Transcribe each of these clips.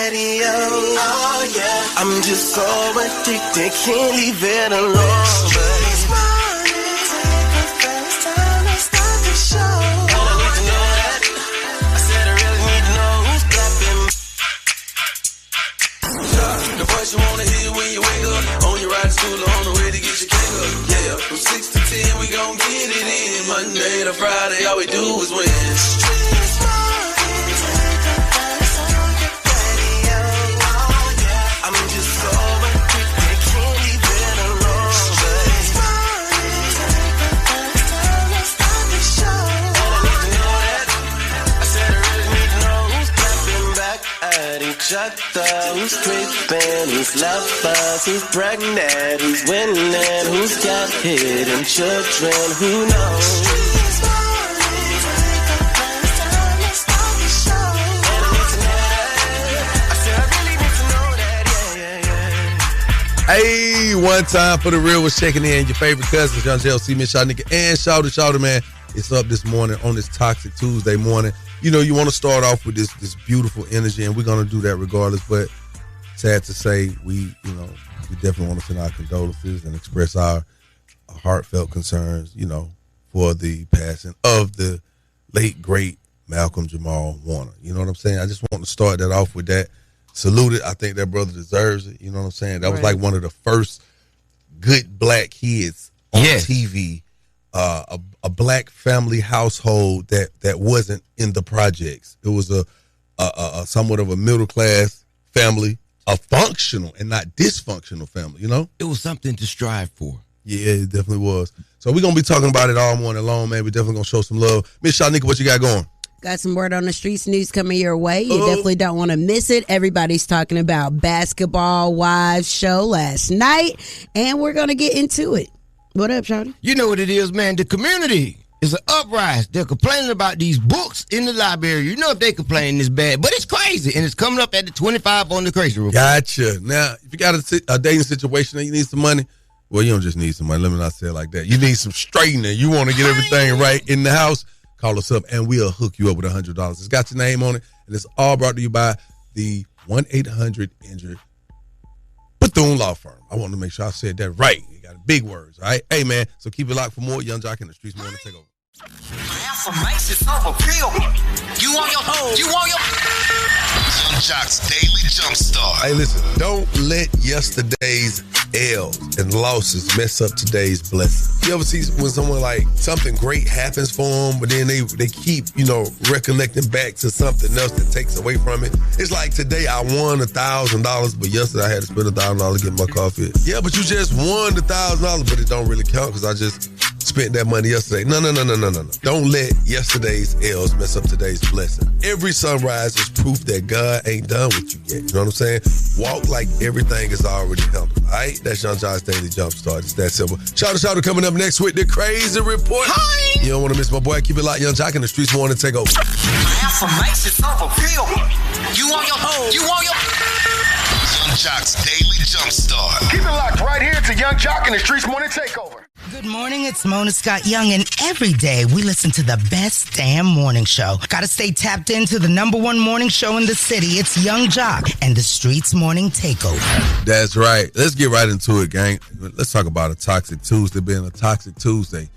radio. Oh yeah, I'm just so addicted, can't leave it alone. But it's morning, take the first time to start the show. And I need to know that. I said I really need to know who's clapping. The voice you wanna hear when you wake up, on your ride to school or on the way to get your cake up. Yeah, from 6 to 10 we gon' get it in. Monday to Friday, all we do is win. Who's creeping, who's lovers, who's pregnant, who's winning, who's got hidden children, who knows? Hey, one time for the real was checking in. Your favorite cousins, Young JLC, Miss Shanika, and Shawty, man. It's up this morning on this Toxic Tuesday morning. You know, you want to start off with this beautiful energy, and we're going to do that regardless. But sad to say, we definitely want to send our condolences and express our heartfelt concerns, for the passing of the late, great Malcolm-Jamal Warner. You know what I'm saying? I just want to start that off with that. Salute it. I think that brother deserves it. You know what I'm saying? That was like one of the first good black kids on TV. A black family household that wasn't in the projects. It was a somewhat of a middle class family, a functional and not dysfunctional family. It was something to strive for. Yeah, it definitely was. So we're gonna be talking about it all morning long, man. We're definitely gonna show some love. Miss Shanika, what you got going? Got some word on the streets news coming your way. You definitely don't want to miss it. Everybody's talking about Basketball Wives show last night, and we're gonna get into it. What up, Shawty? You know what it is, man. The community is an uprising. They're complaining about these books in the library. You know if they complain it's bad, but it's crazy, and it's coming up at the 25 on the Crazy Report. Gotcha. Now, if you got a dating situation and you need some money, well, you don't just need some money. Let me not say it like that. You need some straightening. You want to get everything right in the house, call us up, and we'll hook you up with $100. It's got your name on it, and it's all brought to you by the 1-800-INJURED Bethune Law Firm. I want to make sure I said that right. Big words, all right? Hey, man, so keep it locked for more Young Jock in the Streets morning. Take over. Affirmation of appeal. You want your Young Jock's Daily Jumpstart. Hey, listen, don't let yesterday's L's and losses mess up today's blessing. You ever see when someone like something great happens for them, but then they keep, recollecting back to something else that takes away from it? It's like today I won $1,000, but yesterday I had to spend $1,000 to get my coffee. Yeah, but you just won the $1,000, but it don't really count because I just spent that money yesterday. No. Don't let yesterday's L's mess up today's blessing. Every sunrise is proof that God ain't done with you yet. You know what I'm saying? Walk like everything is already handled. All right? That's Young John's Daily Jumpstart. It's that simple. Shout coming up next with the Crazy Report. Hi. You don't want to miss my boy. Keep it locked. Young Jock in the Streets morning. Take over. Affirmations of appeal. You want your Young Jock's Daily Jumpstart. Keep it locked right here to Young Jock in the Streets morning takeover. Good morning, it's Mona Scott Young, and every day we listen to the best damn morning show. Gotta stay tapped into the number one morning show in the city. It's Young Jock and the Streets Morning Takeover. That's right. Let's get right into it, gang. Let's talk about a Toxic Tuesday being a Toxic Tuesday.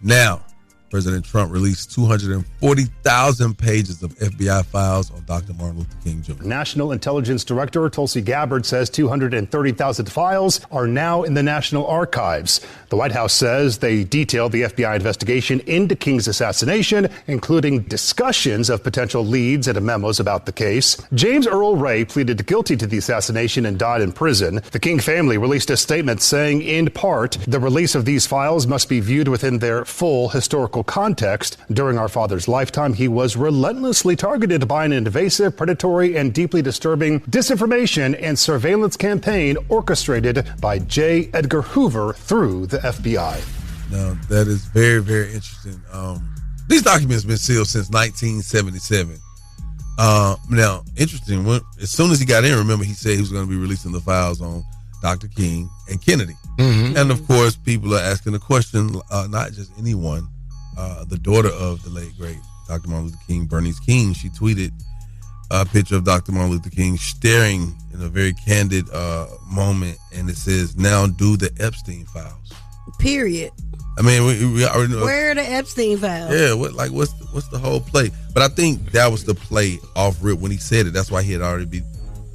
Now, President Trump released 240,000 pages of FBI files on Dr. Martin Luther King Jr. National Intelligence Director Tulsi Gabbard says 230,000 files are now in the National Archives. The White House says they detailed the FBI investigation into King's assassination, including discussions of potential leads and memos about the case. James Earl Ray pleaded guilty to the assassination and died in prison. The King family released a statement saying, in part, the release of these files must be viewed within their full historical context. During our father's lifetime, he was relentlessly targeted by an invasive, predatory, and deeply disturbing disinformation and surveillance campaign orchestrated by J. Edgar Hoover through the FBI. Now, that is very, very interesting. These documents have been sealed since 1977. Now, interesting, as soon as he got in, remember, he said he was going to be releasing the files on Dr. King and Kennedy. Mm-hmm. And, of course, people are asking the question, not just anyone, the daughter of the late, great Dr. Martin Luther King, Bernice King, she tweeted a picture of Dr. Martin Luther King staring in a very candid moment, and it says, "Now do the Epstein files." Period. I mean, we already know. Where are the Epstein files? Yeah, what's the whole play? But I think that was the play off rip when he said it. That's why he had already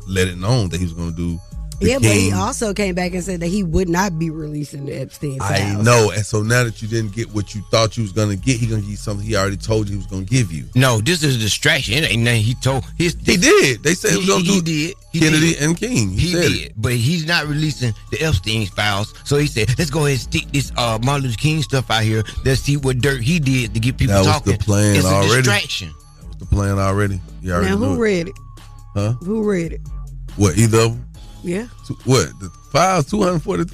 let it known that he was going to do. Yeah, but he also came back and said that he would not be releasing the Epstein files. I know, and so now that you didn't get what you thought you was going to get, he's going to give you something he already told you he was going to give you. No, this is a distraction. It ain't nothing he told. He did. They said he was going to do Kennedy and King. He did, but he's not releasing the Epstein files. So he said, let's go ahead and stick this Martin Luther King stuff out here. Let's see what dirt he did to get people talking. That was the plan it's already. It's a distraction. That was the plan already. You already now, who read it? Huh? Who read it? What, either of them? Yeah. What? The files, 240.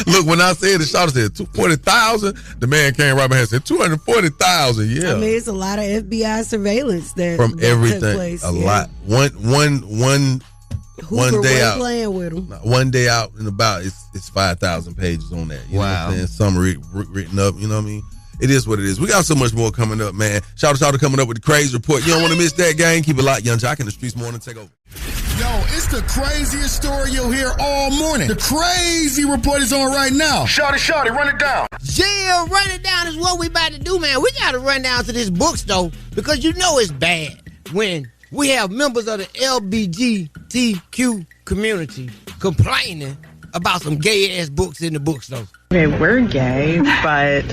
Look, when I said it, Shawty said 240,000. The man came right behind and said 240,000. Yeah. I mean, it's a lot of FBI surveillance that from everything. Took place. A lot. One day out. Playing with them. One day out and about, it's 5,000 pages on that. You know what I'm saying? Some written up. You know what I mean? It is what it is. We got so much more coming up, man. Shout out coming up with the crazy report. You don't want to miss that, gang. Keep it locked. Young Jock in the Streetz morning. Take over. Yo, it's the craziest story you'll hear all morning. The crazy report is on right now. Shawty, run it down. Yeah, run it down is what we about to do, man. We got to run down to this bookstore because you know it's bad when we have members of the LGBTQ community complaining about some gay-ass books in the bookstore. Okay, we're gay, but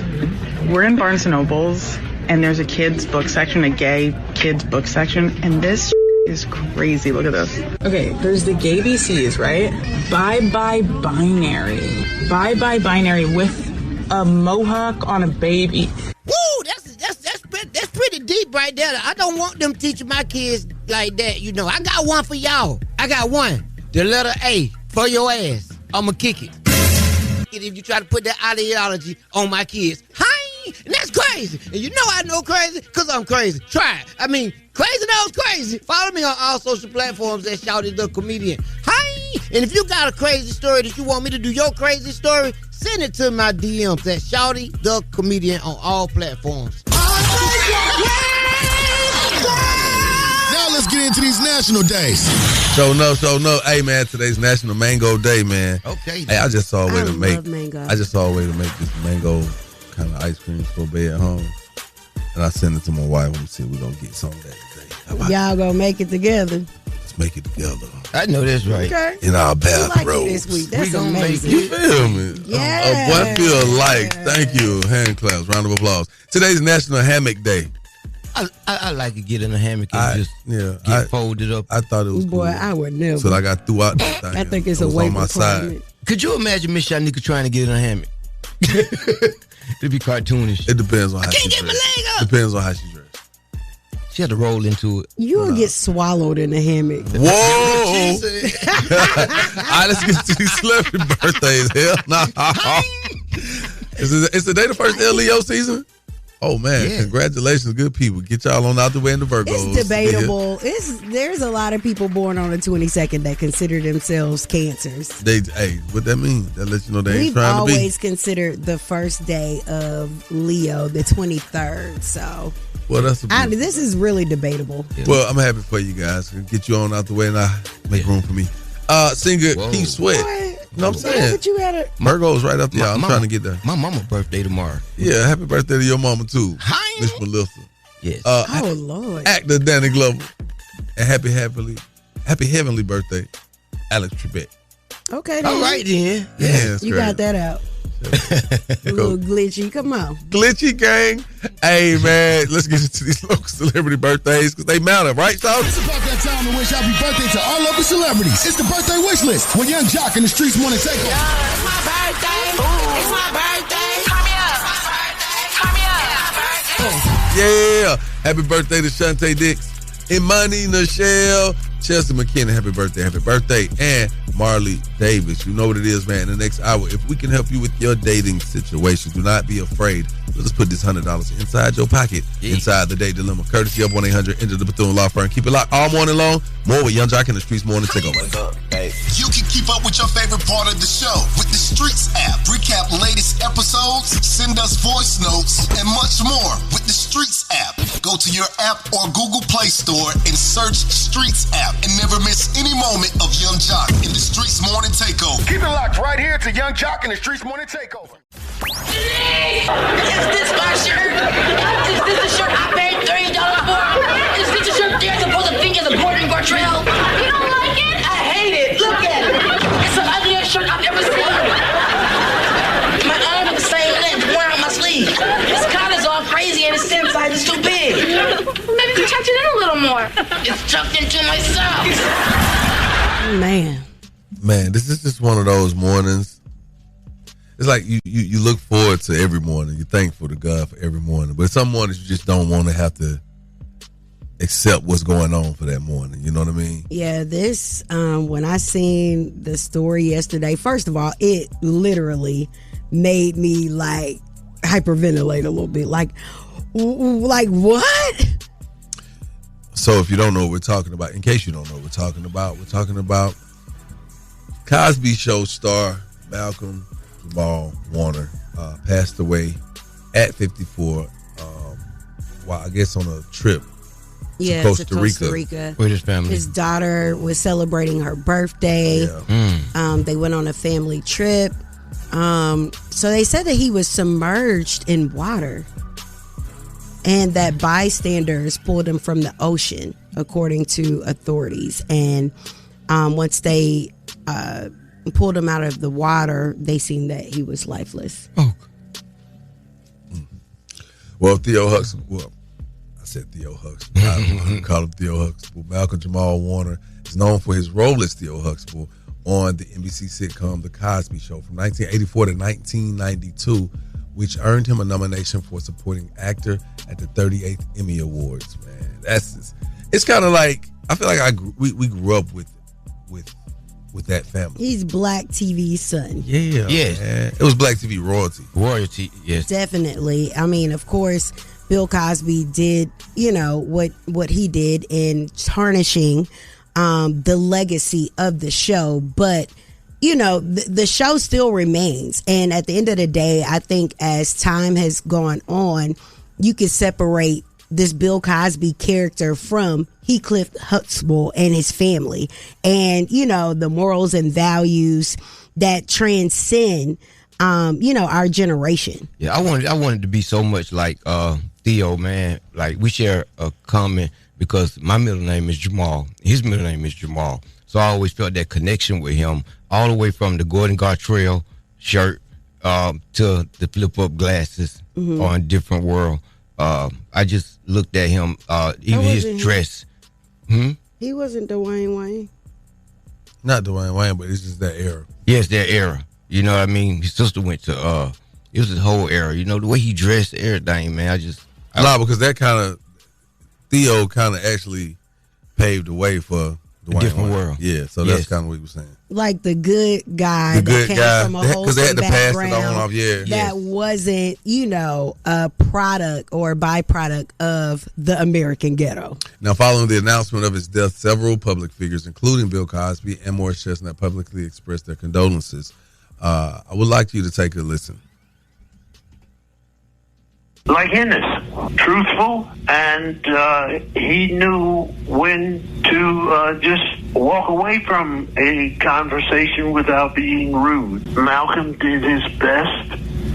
we're in Barnes & Nobles, and there's a kids' book section, a gay kids' book section, and this is crazy. Look at this. Okay, there's the gay BCs, right? Bye-bye binary. Bye-bye binary with a mohawk on a baby. Woo, that's pretty deep right there. I don't want them teaching my kids like that, you know. I got one for y'all. I got one. The letter A for your ass. I'ma kick it. If you try to put that ideology on my kids. Hi! And that's crazy. And you know I know crazy because I'm crazy. Try it. I mean, crazy knows crazy. Follow me on all social platforms at Shawty the Comedian. Hi! And if you got a crazy story that you want me to do your crazy story, send it to my DMs at Shawty the Comedian on all platforms. Now let's get into these national days. So no. Hey man, today's National Mango Day, man. Okay. Hey, I just saw a way to make mango. I just saw a way to make this mango kind of ice cream sorbet at home. And I sent it to my wife. Let me see if we're gonna get some of that today. Y'all gonna make it together. Let's make it together. I know that's right. Okay. In our bathrobes. Like this week. That's gonna amazing. You feel me? Yeah. What feel like? Thank you. Hand claps. Round of applause. Today's National Hammock Day. I like to get in a hammock and get folded up. I thought it was Boy, cool. I would never. So I got throughout the thing. I think it's I a was way on my side. Could you imagine Miss Shanika trying to get in a hammock? It'd be cartoonish. It depends on how she get my dressed. leg up. Depends on how she dressed. She had to roll into it. You'll get swallowed in a hammock. Whoa! All right, let's get to these celebrity birthdays. Hell no. Is the day the first day of Leo season? Oh man, Congratulations, good people. Get y'all on out the way in the Virgos. It's debatable. There's a lot of people born on the 22nd that consider themselves cancers. What that mean? That lets you know they ain't trying to be. We've always considered the first day of Leo the 23rd. So, well, this is really debatable. Well, I'm happy for you guys. Get you on out the way and I make room for me. Singer Keith Sweat. You know what I'm saying? But you had a Virgo's right up there. I'm trying to get there. My mama's birthday tomorrow. Yeah, happy birthday to your mama too. Hi, Miss Melissa. Yes. Oh Lord. Actor Danny Glover. And happy heavenly birthday, Alex Trebek. Okay. All right then. Yeah, you got that out. A little glitchy. Come on. Glitchy gang. Hey man, let's get into these local celebrity birthdays because they matter, right, South? It's about that time to wish happy birthday to all local celebrities. It's the birthday wish list with Young Jock in the Streetz morning takeover. It's my birthday. It's my birthday. Turn me up. Turn me up. Yeah. Happy birthday to Shantae Dix, Imani Nichelle, Chelsea McKinnon, happy birthday, and Marley Davis. You know what it is, man. In the next hour, if we can help you with your dating situation, do not be afraid. Let's put this $100 inside your pocket, inside the Date Dilemma, courtesy of 1-800 Enter the Bethune Law Firm. Keep it locked all morning long. More with Young Jock in the Streetz Morning Takeover. You can keep up with your favorite part of the show with the Streetz app. Recap latest episodes, send us voice notes, and much more with the Streetz app. Go to your app or Google Play Store and search Streetz app and never miss any moment of Young Jock in the Streetz Morning Takeover. Keep it locked right here to Young Jock in the Streetz Morning Takeover. Is this my shirt? Is this the shirt I paid $30 for? Is this the shirt they're supposed to think is a Gordon Gartrell? You don't like it? I hate it. Look at it. It's the ugliest shirt I've ever seen. My arm is the same length, worn out my sleeve. This collar's all crazy and its inside is too big. Maybe you tucked it in a little more. It's tucked into my socks. Man, this is just one of those mornings. It's like you look forward to every morning. You're thankful to God for every morning. But some mornings you just don't want to have to accept what's going on for that morning. You know what I mean? Yeah, this, when I seen the story yesterday, first of all, it literally made me like hyperventilate a little bit. Like what? So if you don't know what we're talking about, in case you don't know what we're talking about Cosby Show star Malcolm-Jamal Warner passed away at 54 while I guess on a trip to Costa Rica with his family. His daughter was celebrating her birthday. They went on a family trip. So they said that he was submerged in water and that bystanders pulled him from the ocean, according to authorities. And once they pulled him out of the water, they seen that he was lifeless. Well, Theo Huxtable. Well, I said Theo Huxtable. I call him Theo Huxtable. Malcolm-Jamal Warner is known for his role as Theo Huxtable on the NBC sitcom The Cosby Show from 1984 to 1992, which earned him a nomination for supporting actor at the 38th Emmy Awards. Man, it's kind of like, I feel like we grew up with that family. He's Black TV's son. Yeah. Man. It was Black TV royalty. Yes. Definitely. I mean, of course, Bill Cosby did, what he did in tarnishing the legacy of the show. But, the show still remains. And at the end of the day, I think as time has gone on, you can separate this Bill Cosby character from Heathcliff Huxtable and his family, and the morals and values that transcend our generation. Yeah, I wanted to be so much like Theo, man. Like, we share a common, because my middle name is Jamal, his middle name is Jamal, so I always felt that connection with him, all the way from the Gordon Gartrell shirt to the flip up glasses on Different World. I just looked at him, even his dress. He wasn't Dwayne Wayne. Not Dwayne Wayne, but it's just that era. Yes, that era. You know what I mean? His sister went to, it was his whole era. The way he dressed, everything, man. Because that Theo kind of actually paved the way for Dwayne Different Wayne. World. Yeah, so that's kind of what he was saying. Like the good guy that came from a wholesome because they had to pass background it on off. Yeah, that wasn't, a product or byproduct of the American ghetto. Now, following the announcement of his death, several public figures, including Bill Cosby and Morris Chestnut, publicly expressed their condolences. I would like you to take a listen. Like Hennis, truthful, and he knew when to just walk away from a conversation without being rude. Malcolm did his best.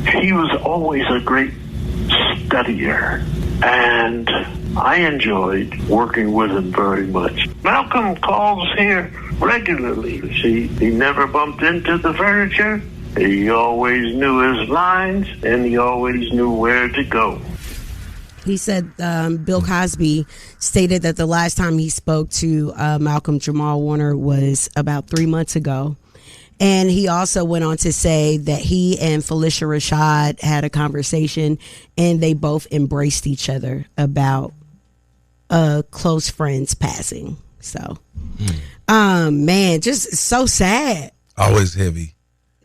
He was always a great studier, and I enjoyed working with him very much. Malcolm calls here regularly. He never bumped into the furniture. He always knew his lines, and he always knew where to go. He said Bill Cosby stated that the last time he spoke to Malcolm-Jamal Warner was about 3 months ago. And he also went on to say that he and Felicia Rashad had a conversation, and they both embraced each other about a close friend's passing. So, man, just so sad. Always heavy.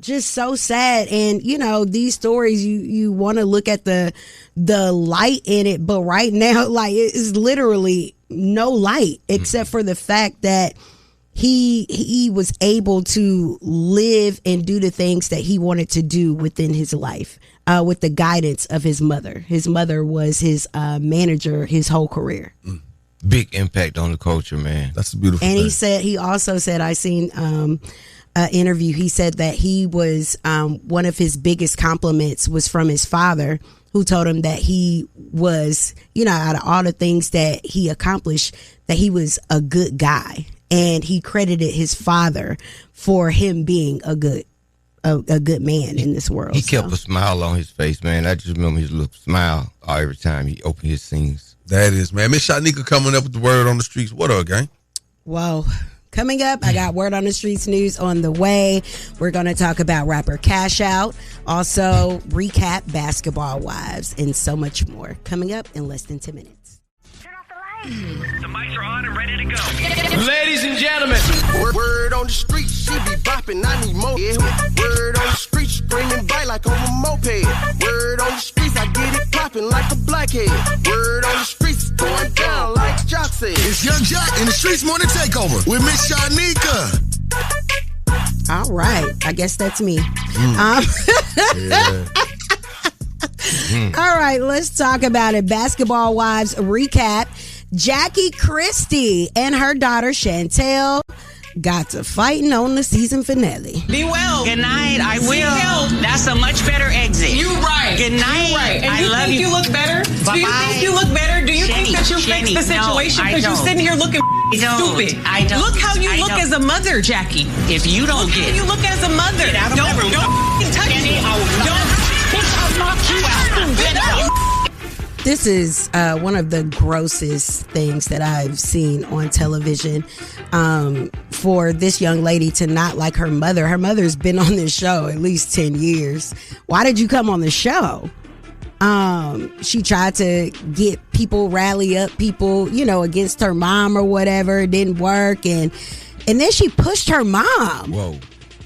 Just so sad. And you know, these stories, you want to look at the light in it, but right now, like, it's literally no light except for the fact that he was able to live and do the things that he wanted to do within his life, with the guidance of his mother. His mother was his manager his whole career. Big impact on the culture, man. That's a beautiful And thing. he also said, I seen an interview, he said that he was, one of his biggest compliments was from his father, who told him that he was, you know, out of all the things that he accomplished, that he was a good guy. And he credited his father for him being a good man in this world. He kept a smile on his face, man. I just remember his little smile every time he opened his scenes. That is, man. Miss Shanika coming up with the word on the streets. What up, gang? Well, coming up, I got word on the streets news on the way. We're going to talk about rapper Cash Out, also recap Basketball Wives, and so much more. Coming up in less than 10 minutes. The mics are on and ready to go. Ladies and gentlemen, word on the street, she be bopping, I need more. Yeah. Word on the street, screaming bite like on a moped. Word on the streets, I get it popping like a blackhead. Word on the streets, going down like Jock said. It's Young Jock in the Streetz Morning Takeover with Miss Shanika. All right, I guess that's me. All right, let's talk about it. Basketball Wives recap. Jackie Christie and her daughter Chantel got to fighting on the season finale. Be well. Good night. I will. That's a much better exit. You right. Good night. You right. And I love think you look better? Bye-bye. Do you think you look better? Do you think that you fixed the situation? Because you're sitting here looking stupid. I don't. Look how you look as a mother, Jackie. If you don't look how you look as a mother. Don't touch me. This is one of the grossest things that I've seen on television. For this young lady to not like her mother. Her mother's been on this show at least 10 years. Why did you come on the show? She tried to get people, rally up people, you know, against her mom or whatever. It didn't work. And then she pushed her mom. Whoa.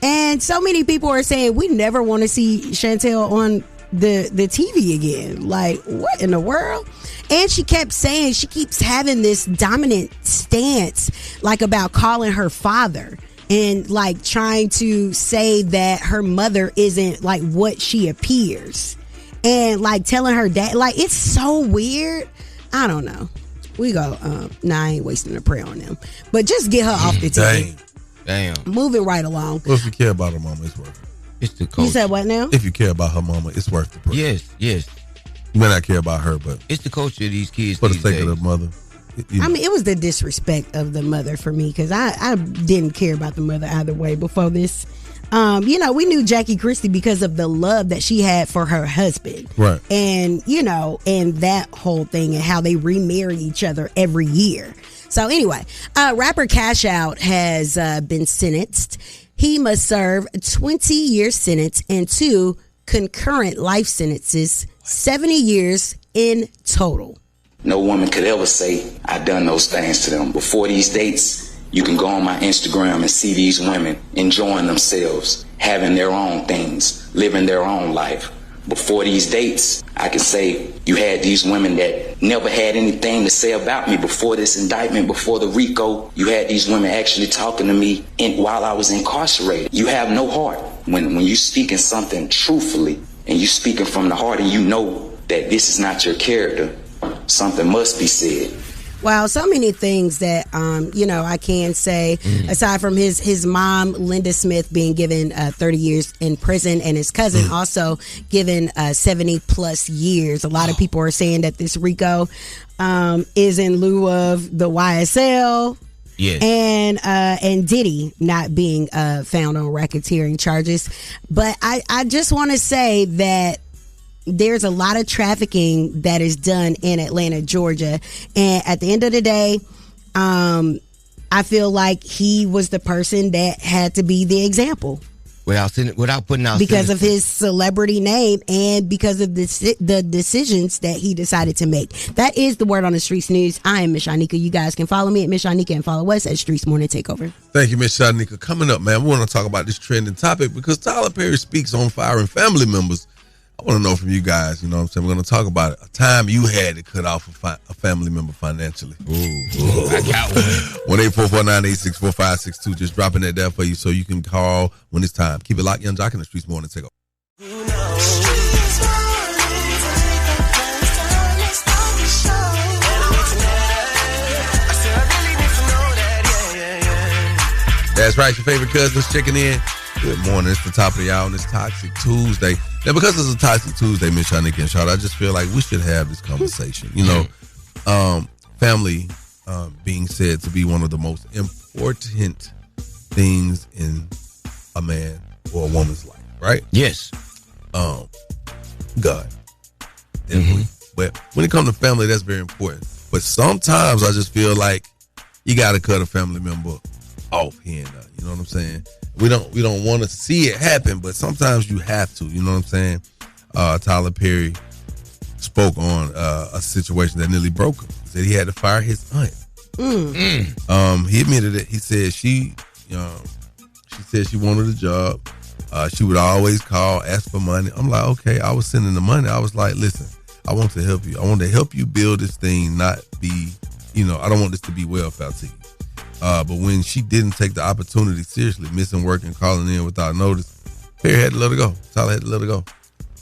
And so many people are saying, we never want to see Chantel on the TV again. Like, what in the world? And she kept saying, she keeps having this dominant stance, like about calling her father and like trying to say that her mother isn't like what she appears, and like telling her dad, like, it's so weird. I don't know. We go, I ain't wasting a prayer on them, but just get her off the TV. Damn. Moving right along. Well, if you care about her mama, it's worth it. It's the culture. You said what now? If you care about her mama, it's worth the prayer. Yes. You may not care about her, but it's the culture of these kids. For the sake of the mother. I mean, it was the disrespect of the mother for me, because I didn't care about the mother either way before this. You know, we knew Jackie Christie because of the love that she had for her husband. Right. And, you know, and that whole thing and how they remarry each other every year. So anyway, rapper Cash Out has been sentenced. He must serve a 20-year sentence and 2 concurrent life sentences, 70 years in total. No woman could ever say I done those things to them. Before these dates, you can go on my Instagram and see these women enjoying themselves, having their own things, living their own life. Before these dates, I can say you had these women that never had anything to say about me. Before this indictment, before the RICO, you had these women actually talking to me while I was incarcerated. You have no heart. When you speaking something truthfully and you speaking from the heart and you know that this is not your character, something must be said. Wow, so many things that, you know, I can say, aside from his mom, Linda Smith, being given 30 years in prison, and his cousin also given 70 plus years. A lot of people are saying that this RICO is in lieu of the YSL. Yes. And Diddy not being found on racketeering charges. But I just want to say that there's a lot of trafficking that is done in Atlanta, Georgia. And at the end of the day, I feel like he was the person that had to be the example. without putting out because of his celebrity name and because of the decisions that he decided to make. That is the word on the Streetz News. I am Miss Shanika. You guys can follow me at Miss Shanika and follow us at Streetz Morning Takeover. Thank you, Miss Shanika. Coming up, man, we want to talk about this trending topic because Tyler Perry speaks on firing family members. I want to know from you guys, you know what I'm saying? We're going to talk about it. A time you had to cut off a family member financially. Ooh, I got one. 1-844-986-4562. Just dropping that there for you so you can call when it's time. Keep it locked. Young Jock in the Streetz Morning Takeover. That's right, your favorite cousins checking in. Good morning. It's the top of the hour on this Toxic Tuesday. Now, because it's a Toxic Tuesday, Miss Shanika and Charlotte, I just feel like we should have this conversation. You know, family being said to be one of the most important things in a man or a woman's life, right? Yes. God. But when it comes to family, that's very important. But sometimes I just feel like you got to cut a family member off here and there. You know what I'm saying? We don't want to see it happen, but sometimes you have to. You know what I'm saying? Tyler Perry spoke on a situation that nearly broke him. He said he had to fire his aunt. He admitted it. He said she said she wanted a job. She would always call, ask for money. I'm like, okay. I was sending the money. I was like, listen, I want to help you. I want to help you build this thing, not be, I don't want this to be welfare to you. But when she didn't take the opportunity seriously, missing work and calling in without notice, Perry had to let her go. Tyler had to let her go.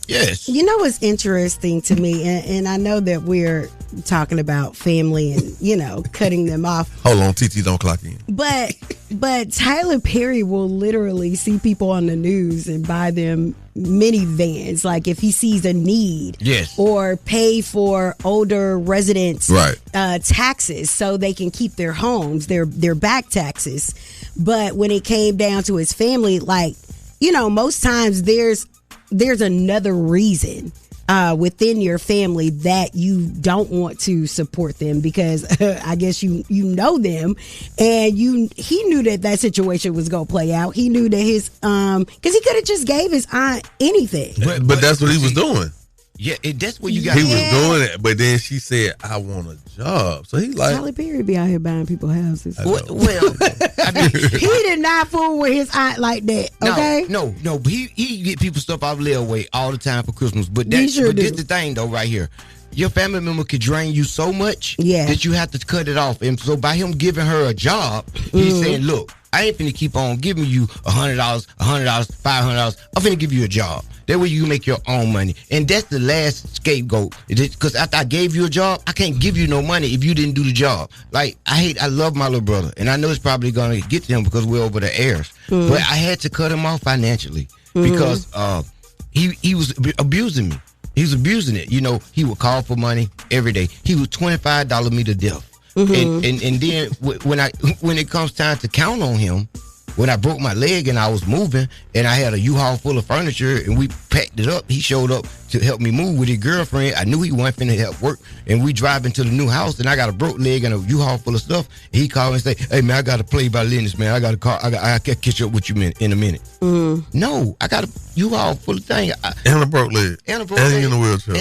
Yes. You know what's interesting to me, and I know that we're talking about family and, cutting them off. Hold on, TT don't clock in. But Tyler Perry will literally see people on the news and buy them minivans, like if he sees a need. Yes. Or pay for older residents' taxes so they can keep their homes, their back taxes. But when it came down to his family, most times there's another reason within your family that you don't want to support them because I guess you know them and he knew that situation was gonna play out. He knew that his because he could have just gave his aunt anything. But that's what he was doing. Yeah, that's what you got. He was doing it, but then she said, "I want a job." So he like Tyler Perry be out here buying people houses. Well, I mean, he did not fool with his aunt like that. Okay, no. But he get people stuff out of layaway all the time for Christmas. But this the thing though, right here. Your family member could drain you so much that you have to cut it off. And so by him giving her a job, he's saying, "Look, I ain't finna keep on giving you $100, $500. I'm finna give you a job. That way you can make your own money." And that's the last scapegoat. Because after I gave you a job, I can't give you no money if you didn't do the job. Like, I love my little brother. And I know it's probably going to get to him because we're over the airs. But I had to cut him off financially because he was abusing me. He was abusing it. He would call for money every day. He would $25 me to death. And then when it comes time to count on him, when I broke my leg and I was moving and I had a U-Haul full of furniture and we packed it up, he showed up to help me move with his girlfriend. I knew he wasn't finna help work, and we driving to the new house and I got a broke leg and a U-Haul full of stuff. And he called me and say, "Hey man, I got to play by Linus, man. I got a car. I can catch up with you in a minute." No, I got a U-Haul full of things. And a broke leg. And a broke leg. And in a wheelchair.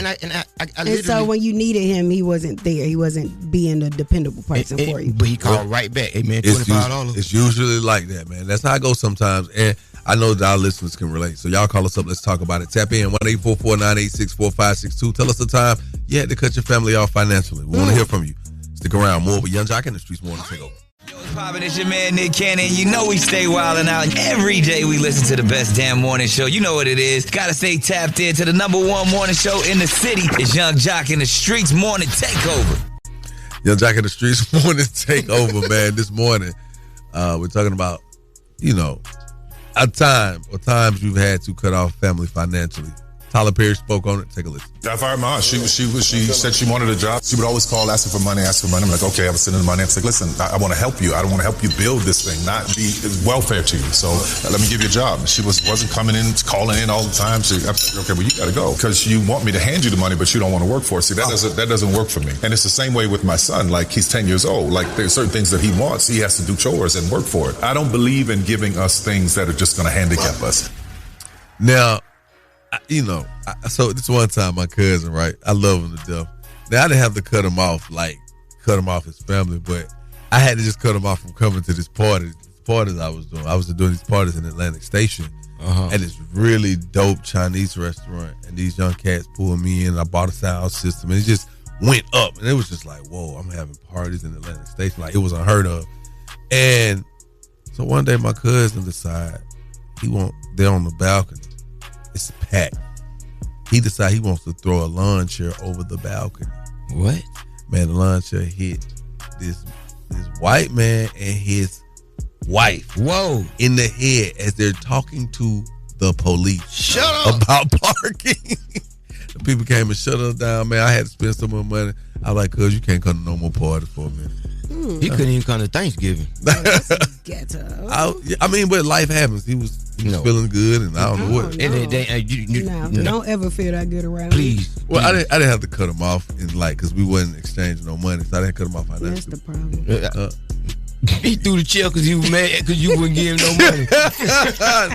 And so when you needed him, he wasn't there. He wasn't being a dependable person for you. But he called right back. "Hey man, $25. It's usually like that, man. That's how it goes sometimes. And I know that our listeners can relate. So y'all call us up. Let's talk about it. Tap in 1-844-986-4562. Tell us the time you had to cut your family off financially. We want to hear from you. Stick around. More with Young Jock in the Streetz Morning Takeover. Yo, what's poppin'? It's your man Nick Cannon. You know we stay wildin' out. And every day we listen to the best damn morning show. You know what it is. Gotta stay tapped in to the #1 morning show in the city. It's Young Jock in the Streetz Morning Takeover. Young Jock in the Streetz Morning Takeover, man. This morning, we're talking about, a time or times you've had to cut off family financially. Tyler Perry spoke on it. Take a listen. I fired my aunt. She said she wanted a job. She would always call asking for money. I'm like, okay, I was sending the money. I was like, listen, I want to help you. I don't want to help you build this thing, not be welfare to you. So let me give you a job. And she wasn't coming in, calling in all the time. I was like, okay, well, you got to go because you want me to hand you the money, but you don't want to work for it. See, that doesn't work for me. And it's the same way with my son. Like, he's 10 years old. Like, there's certain things that he wants. He has to do chores and work for it. I don't believe in giving us things that are just going to handicap us. Now, so this one time my cousin, right? I love him to death. Now I didn't have to cut him off his family, but I had to just cut him off from coming to this parties I was doing. I was doing these parties in Atlantic Station at this really dope Chinese restaurant, and these young cats pulled me in. I bought a sound system, and it just went up, and it was just like, whoa, I'm having parties in Atlantic Station, like it was unheard of. And so one day my cousin decided they're on the balcony. It's packed. He decided he wants to throw a lawn chair over the balcony. What? Man, the lawn chair hit this white man and his wife. Whoa. In the head as they're talking to the police. Shut up. About parking. The people came and shut us down, man. I had to spend some more money. I was like, cuz you can't come to no more parties for a minute. He couldn't even come to Thanksgiving. Ghetto. I mean, but life happens. He was feeling good, and I don't know what. Don't ever feel that good around Please. Me. Well, I didn't have to cut him off, because we wasn't exchanging no money, so I didn't cut him off financially. That's the problem. He threw the chair because he was mad because you wouldn't give him no money.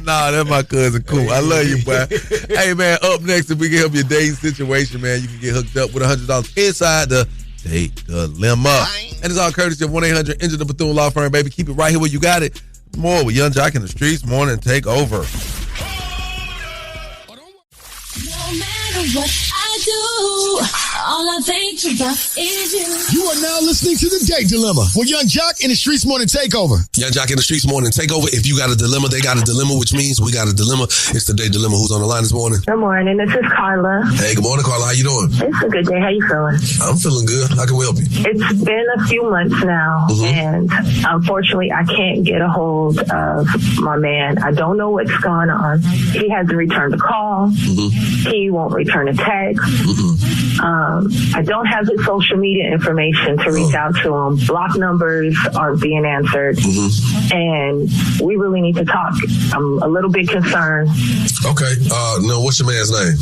Nah, that's my cousin. Cool. I love you, boy. Hey, man, up next, if we can help your dating situation, man, you can get hooked up with $100 inside the Date Dilemma. And it's all courtesy of 1-800-ENGINE the Bethune Law Firm, baby. Keep it right here where you got it. More with Young Jock in the Streetz morning takeover. No matter what I do, all I think about is you. You are now listening to The Date Dilemma with Young Jock in the Streetz Morning Takeover. Young Jock in the Streetz Morning Takeover. If you got a dilemma, they got a dilemma, which means we got a dilemma. It's The Date Dilemma. Who's on the line this morning? Good morning. This is Carla. Hey, good morning, Carla. How you doing? It's a good day. How you feeling? I'm feeling good. How can we help you? It's been a few months now, and unfortunately, I can't get a hold of my man. I don't know what's going on. He hasn't returned a call. He won't return a text. I don't have his social media information to reach out to him. Block numbers aren't being answered. And we really need to talk. I'm a little bit concerned. Okay. No, what's your man's name?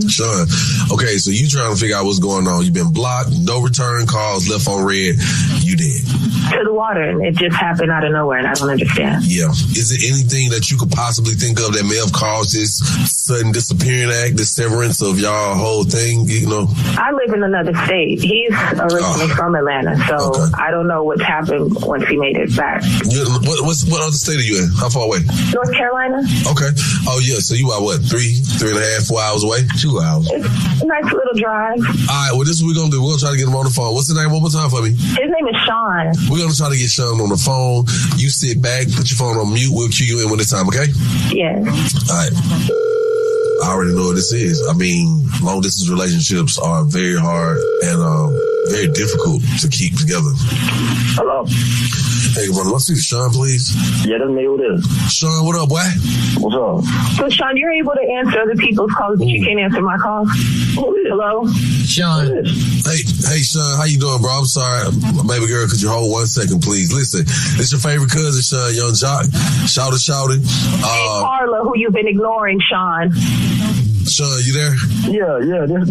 Sean. Okay, so you trying to figure out what's going on. You've been blocked, no return calls, left on red. You did. To the water, and it just happened out of nowhere, and I don't understand. Yeah. Is there anything that you could possibly think of that may have caused this sudden disappearing act, this severance of y'all whole thing, I live in another state. He's originally from Atlanta, so I don't know what's happened once he made it back. What other state are you in? How far away? North Carolina. Okay. Oh, yeah. So you are what, 3.5, 4 hours away? 2 hours. It's a nice little drive. All right. Well, this is what we're going to do. We're going to try to get him on the phone. What's the name? One more time for me. His name is Sean. We're going to try to get Sean on the phone. You sit back, put your phone on mute. We'll cue you in when it's time, okay? Yes. All right. I already know what this is. I mean, long distance relationships are very hard and very difficult to keep together. Hello. Hey, brother, let's see Sean, please. Yeah, that's me. What is? Sean, what up, boy? What's up? So, Sean, you're able to answer other people's calls, but you can't answer my calls? Hello? Sean. Hey, Sean, how you doing, bro? I'm sorry, baby girl, could you hold 1 second, please? Listen, this your favorite cousin, Sean, Young Jock. Shout it. Hey, Carla, who you've been ignoring, Sean. Sean, you there? Yeah. This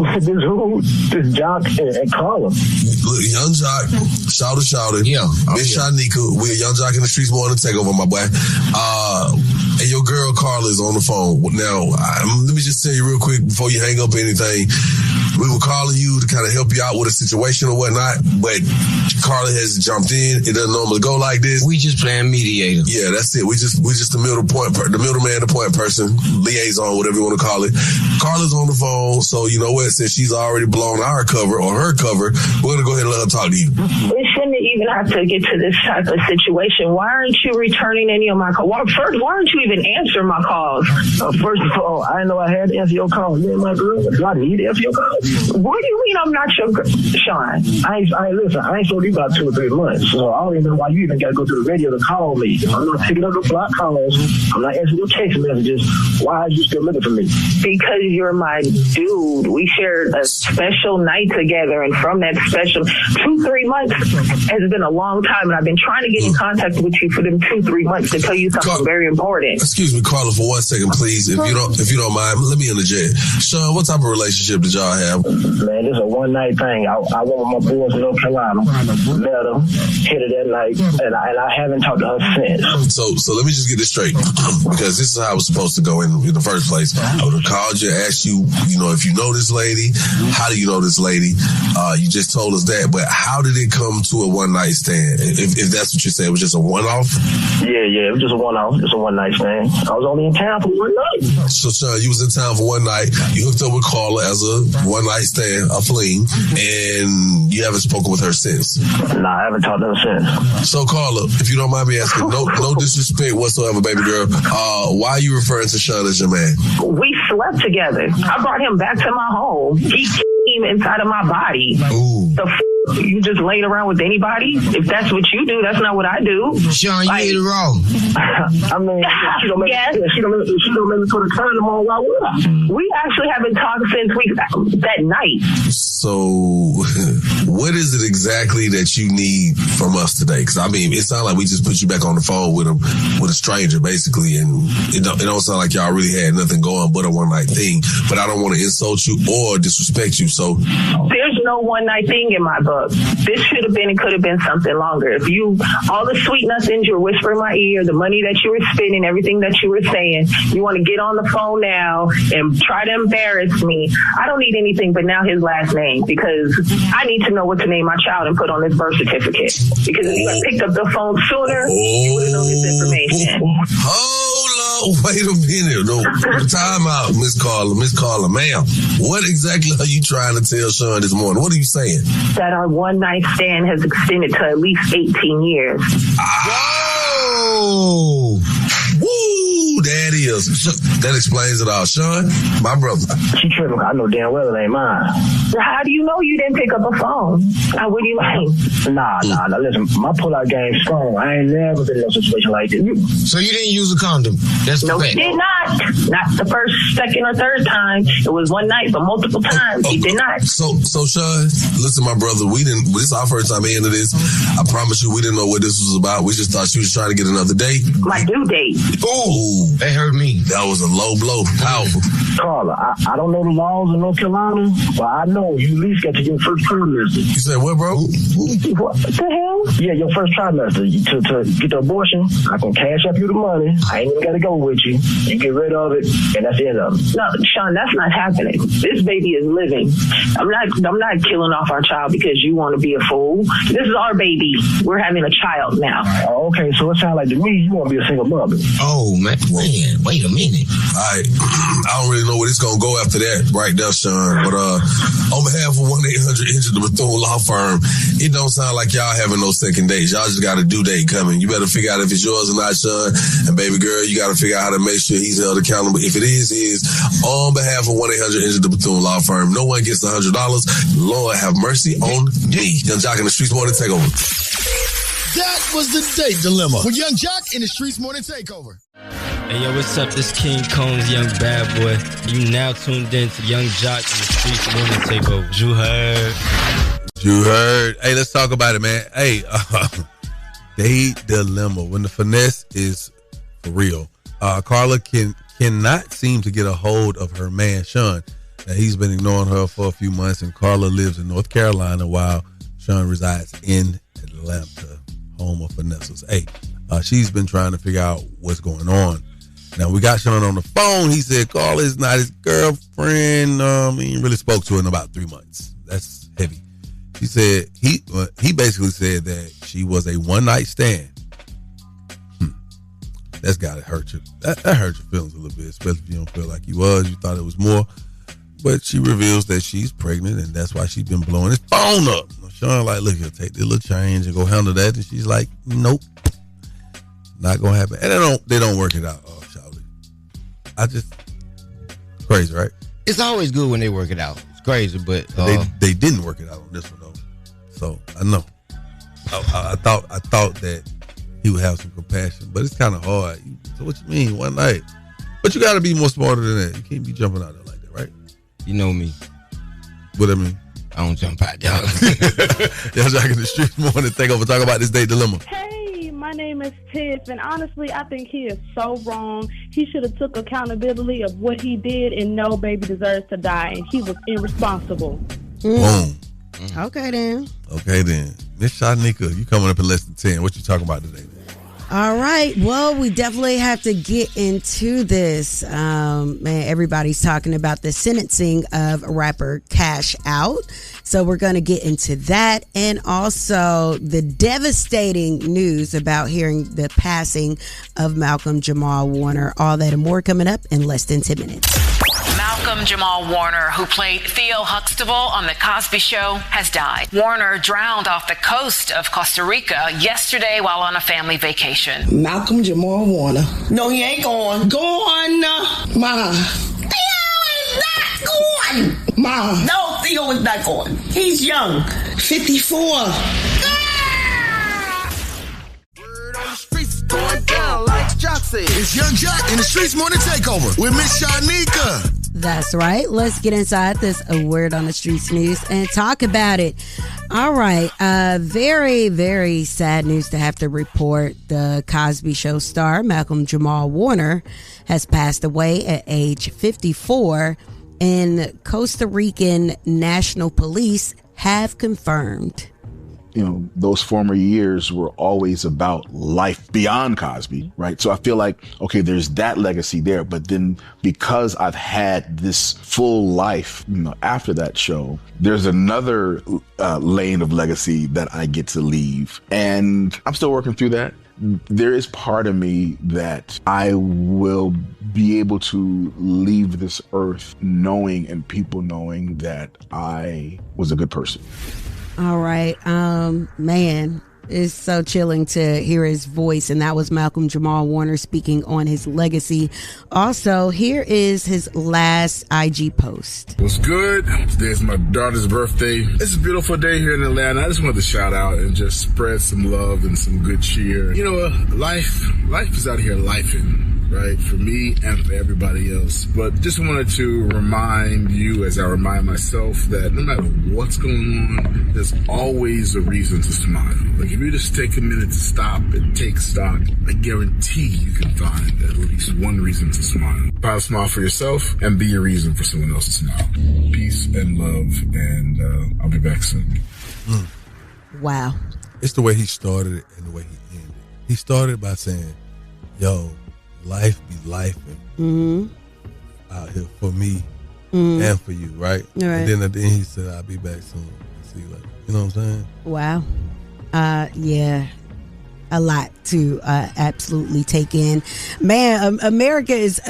Jock and Carla. Look, Young Jock, shout it. Yeah. Miss Shanika, we're Young Jock in the Streetz morning takeover, my boy. And your girl Carla is on the phone. Now, let me just tell you real quick before you hang up anything. We were calling you to kind of help you out with a situation or whatnot, but Carla has jumped in. It doesn't normally go like this. We just playing mediator. Yeah, that's it. We just the middleman, the point person, liaison, whatever you want to call it. Carla's on the phone, so you know what? Since she's already blown our cover or her cover, we're gonna go ahead and let her talk to you. We shouldn't even have to get to this type of situation. Why aren't you returning any of my calls? First, why aren't you even answering my calls? First of all, I didn't know I had to answer your calls. Me and my girl, do I need to answer your calls? What do you mean I'm not your girl? Sean, I ain't told you about 2 or 3 months. So I don't even know why you even got to go to the radio to call me. I'm not picking up the block calls. I'm not answering your text messages. Why are you still looking for me? Because you're my dude. We shared a special night together, and from that special 2-3 months has been a long time, and I've been trying to get in contact with you for them 2-3 months to tell you something very important. Excuse me, Carla, for 1 second, please. If you don't mind, let me interject. Sean, what type of relationship did y'all have? Man, this is a one-night thing. I went with my boys in North Carolina, met her, hit her that night, and I haven't talked to her since. So let me just get this straight, because this is how it was supposed to go in the first place. I would have called you, asked you, if you know this lady, how do you know this lady? You just told us that, but how did it come to a one-night stand? If that's what you said, it was just a one-off? Yeah, it was just a one-off, just a one-night stand. I was only in town for one night. So, Sean, you was in town for one night. You hooked up with Carla as a one-night stand, a fling, and you haven't spoken with her since? Nah, I haven't talked to her since. So, Carla, if you don't mind me asking, no disrespect whatsoever, baby girl, why are you referring to Sean as your man? We slept together. I brought him back to my home. He came inside of my body. Ooh. You just laying around with anybody? If that's what you do, that's not what I do. Sean, you did it wrong. I mean, she don't make me put a condom on while we're out. We actually haven't talked since that night. So, what is it exactly that you need from us today? Because, I mean, it sounds like we just put you back on the phone with a stranger, basically, and it don't sound like y'all really had nothing going but a one-night thing. But I don't want to insult you or disrespect you, so... There's no one-night thing in my book. This should have been and could have been something longer. If all the sweet nothings you were whispering in my ear, the money that you were spending, everything that you were saying, you want to get on the phone now and try to embarrass me. I don't need anything but now his last name, because I need to know what to name my child and put on his birth certificate. Because if you had picked up the phone sooner, you would have known his information. Hold on, wait a minute. No, time out, Miss Carla, ma'am. What exactly are you trying to tell Sean this morning? What are you saying? That our one-night stand has extended to at least 18 years. Whoa! Woo! That explains it all. Sean, my brother. She tripping. I know damn well it ain't mine. How do you know you didn't pick up a phone? What do you mean? Nah. Listen, my pull-out game's strong. I ain't never been in a situation like this. So you didn't use a condom? That's no, he did not. Not the first, second, or third time. It was one night, but multiple times. He did not. So Sean, listen, my brother, this is our first time into this. I promise you, we didn't know what this was about. We just thought she was trying to get another date. My due date. Ooh. They hurt me. That was a low blow. Powerful. Carla, I don't know the laws in North Carolina, but I know you at least got to get first trimester. You said what, bro? What the hell? Yeah, your first trimester. To get the abortion, I can cash up you the money. I ain't even got to go with you. You get rid of it, and that's the end of it. No, Sean, that's not happening. This baby is living. I'm not killing off our child because you want to be a fool. This is our baby. We're having a child now. Oh, okay, so it sounds like to me you want to be a single mother. Oh, man, wait a minute. All right, I don't really know where it's going to go after that right there, Sean. But on behalf of 1-800-INJURED, the Bethune Law Firm, it don't sound like y'all having no second dates. Y'all just got a due date coming. You better figure out if it's yours or not, Sean. And baby girl, you got to figure out how to make sure he's held accountable. If it is his, on behalf of 1-800-INJURED, the Bethune Law Firm, no one gets $100. Lord have mercy on me. Young Jock in the Streetz Morning Takeover. That was the date dilemma with Young Jock in the Streetz Morning Takeover. Hey, yo, what's up? This King Combs, young bad boy. You now tuned in to Young Jock in the Streetz Morning Takeover. You heard. Hey, let's talk about it, man. Hey, date dilemma. When the finesse is for real. Carla cannot seem to get a hold of her man, Sean. Now, he's been ignoring her for a few months, and Carla lives in North Carolina while Sean resides in Atlanta, home of finesses. Hey, she's been trying to figure out what's going on. Now, we got Sean on the phone. He said Carla is not his girlfriend. He really spoke to her in about 3 months. That's heavy. He said he basically said that she was a one-night stand. That's got to hurt you. That hurt your feelings a little bit, especially if you don't feel like you thought it was more. But she reveals that she's pregnant, and that's why she's been blowing his phone up. Sean like, look, he'll take this little change and go handle that. And she's like, nope, not gonna happen. And they don't work it out, Charlie. Crazy, right? It's always good when they work it out. crazy, but they didn't work it out on this one though. So I know. I thought that he would have some compassion, but it's kind of hard. So what you mean one night? But you got to be more smarter than that. You can't be jumping out there like that, right? You know me. What I mean? I don't jump out there. Y'all Jock in the Streetz morning takeover. Talk about this date dilemma. Hey, my name is Tiff, and honestly, I think he is so wrong. He should have took accountability of what he did, and no baby deserves to die, and he was irresponsible. Boom. Okay then. Miss Shanika, you coming up in less than 10. What you talking about today? All right. Well, we definitely have to get into this. Man, everybody's talking about the sentencing of rapper Cash Out. So we're going to get into that, and also the devastating news about hearing the passing of Malcolm-Jamal Warner. All that and more coming up in less than 10 minutes. Malcolm-Jamal Warner, who played Theo Huxtable on The Cosby Show, has died. Warner drowned off the coast of Costa Rica yesterday while on a family vacation. Malcolm-Jamal Warner. No, he ain't gone. Gone. Ma. Theo is not gone. Ma. No, Theo is not gone. He's young. 54. Going down like Jock said. It's Young Jock in the Streetz Morning Takeover with Miss Shanika. That's right. Let's get inside this A Word on the Streetz news and talk about it. All right. Very, very sad news to have to report. The Cosby Show star, Malcolm-Jamal Warner, has passed away at age 54, and Costa Rican National Police have confirmed. You know, those former years were always about life beyond Cosby, right? So I feel like, okay, there's that legacy there, but then because I've had this full life, you know, after that show, there's another lane of legacy that I get to leave, and I'm still working through that. There is part of me that I will be able to leave this earth knowing, and people knowing, that I was a good person. All right. Man, it's so chilling to hear his voice. And that was Malcolm-Jamal Warner speaking on his legacy. Also, here is his last IG post. What's good? Today's my daughter's birthday. It's a beautiful day here in Atlanta. I just wanted to shout out and just spread some love and some good cheer. You know, life is out here lifing. Right, for me and for everybody else. But just wanted to remind you, as I remind myself, that no matter what's going on, there's always a reason to smile. Like, if you just take a minute to stop and take stock, I guarantee you can find at least one reason to smile. Try to smile for yourself and be a reason for someone else to smile. Peace and love, and I'll be back soon. Wow. It's the way he started it and the way he ended. He started by saying, yo, life be life out here for me and for you, right? And then at the end he said, I'll be back soon. See you later. You know what I'm saying? Wow. Yeah. A lot to absolutely take in. Man, America is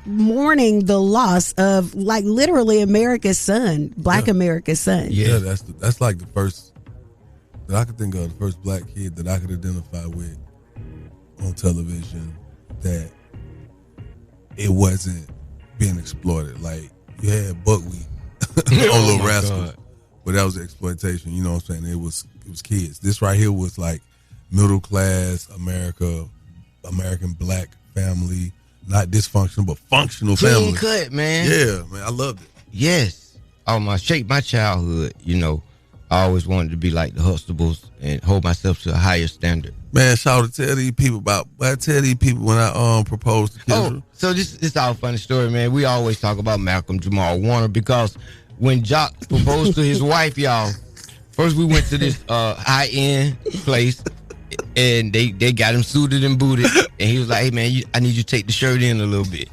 mourning the loss of, like, literally America's son, Black America's son. Yeah, that's like the first that I could think of, the first black kid that I could identify with on television that it wasn't being exploited. Like, you had Buckwheat on Little Rascals, but that was exploitation. You know what I'm saying? It was kids. This right here was like middle class American black family, not dysfunctional but functional family. Clean cut, man. Yeah, man, I loved it. Yes. Shape my childhood. You know, I always wanted to be like the Huxtables and hold myself to a higher standard. Man, tell these people when I proposed to Kendra. Oh, so this is our funny story, man. We always talk about Malcolm-Jamal Warner because when Jock proposed to his wife, y'all, first we went to this high-end place and they got him suited and booted, and he was like, hey, man, I need you to take the shirt in a little bit.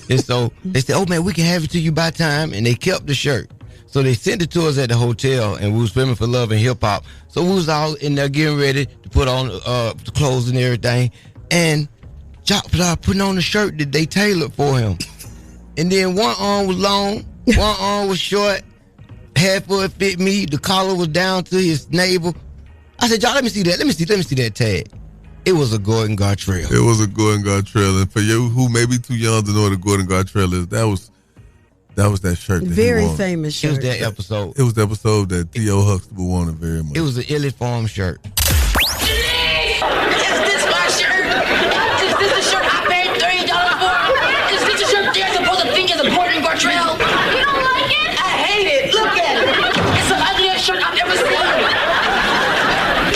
And so they said, oh, man, we can have it to you by time, and they kept the shirt. So they sent it to us at the hotel, and we was filming for Love and Hip Hop. So we was all in there getting ready to put on the clothes and everything. And Jock putting on the shirt that they tailored for him. And then one arm was long, one arm was short, half of it fit me. The collar was down to his navel. I said, Jock, let me see that. Let me see that tag. It was a Gordon Gartrell. It was a Gordon Gartrell. And for you who may be too young to know what a Gordon Gartrell is, that was That was that shirt. That very famous shirt. It was that episode. It was the episode that Theo Huxtable wanted very much. It was an illy form shirt. Is this my shirt? Is this the shirt I paid $30 for? Is this the shirt they're supposed to think is important, Gartrell? You don't like it? I hate it. Look at it. It's the ugliest shirt I've ever seen.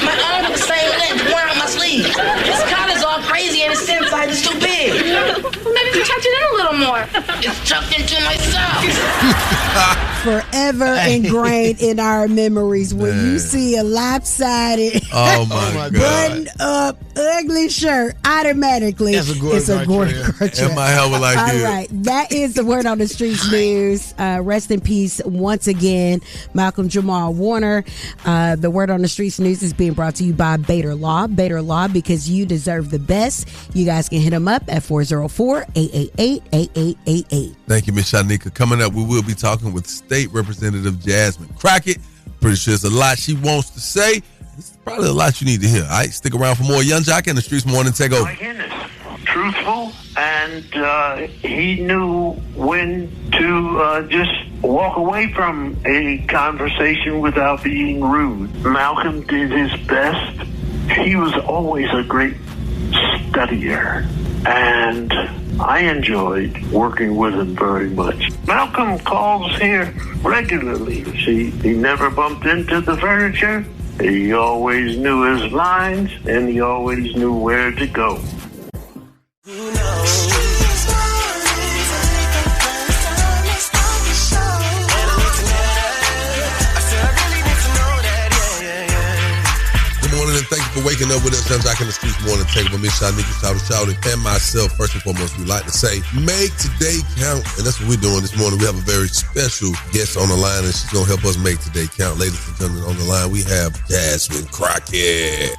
My arms are the same length, worn on my sleeve. This collar's all crazy and its inside is too big. Maybe you tuck it in a little more. It's tucked into my sock. Forever ingrained in our memories when you see a lopsided, buttoned up, ugly shirt, automatically it's a Gordon Gartrell. And my helmet like All this. right, that is the Word on the Streetz news. Rest in peace once again, Malcolm-Jamal Warner. The Word on the Streetz news is being brought to you by Bader Law. Bader Law, because you deserve the best. You guys can hit them up at 404-888-8888. Thank you, Ms. Shanika. Coming up, we will be talking with State Representative Jasmine Crockett. Pretty sure there's a lot she wants to say. It's probably a lot you need to hear. All right, stick around for more Young Jock in the Streetz Morning Takeover. Truthful, and he knew when to just walk away from a conversation without being rude. Malcolm did his best. He was always a great studier, and I enjoyed working with him very much. Malcolm calls here regularly. See, he never bumped into the furniture. He always knew his lines, and he always knew where to go. And thank you for waking up with us. Young Jock in the Streetz Morning Takeover. Miss Shanika, shout, and myself. First and foremost, we like to say, make today count. And that's what we're doing this morning. We have a very special guest on the line, and she's going to help us make today count. Ladies and gentlemen, on the line, we have Jasmine Crockett.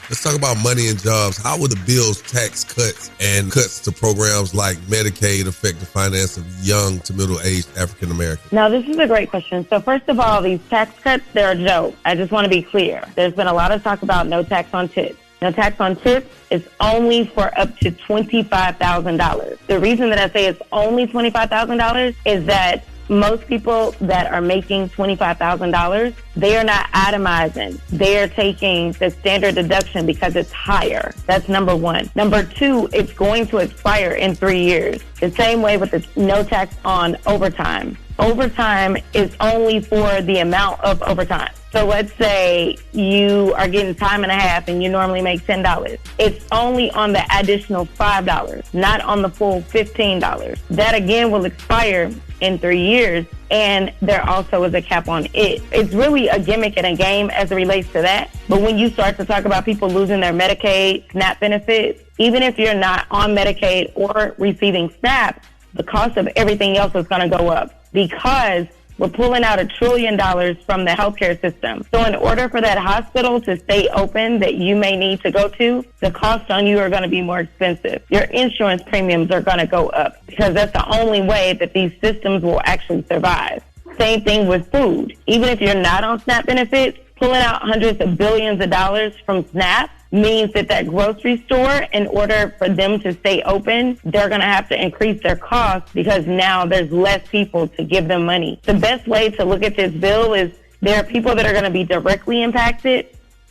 Let's talk about money and jobs. How will the bill's tax cuts and cuts to programs like Medicaid affect the finance of young to middle-aged African Americans? Now, this is a great question. So first of all, these tax cuts, they're a joke. I just want to be clear. There's been a lot of talk about no tax on tips. No tax on tips is only for up to $25,000. The reason that I say it's only $25,000 is that most people that are making $25,000, they are not itemizing. They are taking the standard deduction because it's higher. That's number one. Number two, it's going to expire in 3 years. The same way with the no tax on overtime. Overtime is only for the amount of overtime. So let's say you are getting time and a half and you normally make $10. It's only on the additional $5, not on the full $15. That again will expire in 3 years, and there also is a cap on it. It's really a gimmick and a game as it relates to that. But when you start to talk about people losing their Medicaid, SNAP benefits, even if you're not on Medicaid or receiving SNAP, the cost of everything else is going to go up because we're pulling out $1 trillion from the healthcare system. So in order for that hospital to stay open that you may need to go to, the costs on you are going to be more expensive. Your insurance premiums are going to go up because that's the only way that these systems will actually survive. Same thing with food. Even if you're not on SNAP benefits, pulling out hundreds of billions of dollars from SNAP means that that grocery store, in order for them to stay open, they're going to have to increase their costs because now there's less people to give them money. The best way to look at this bill is there are people that are going to be directly impacted,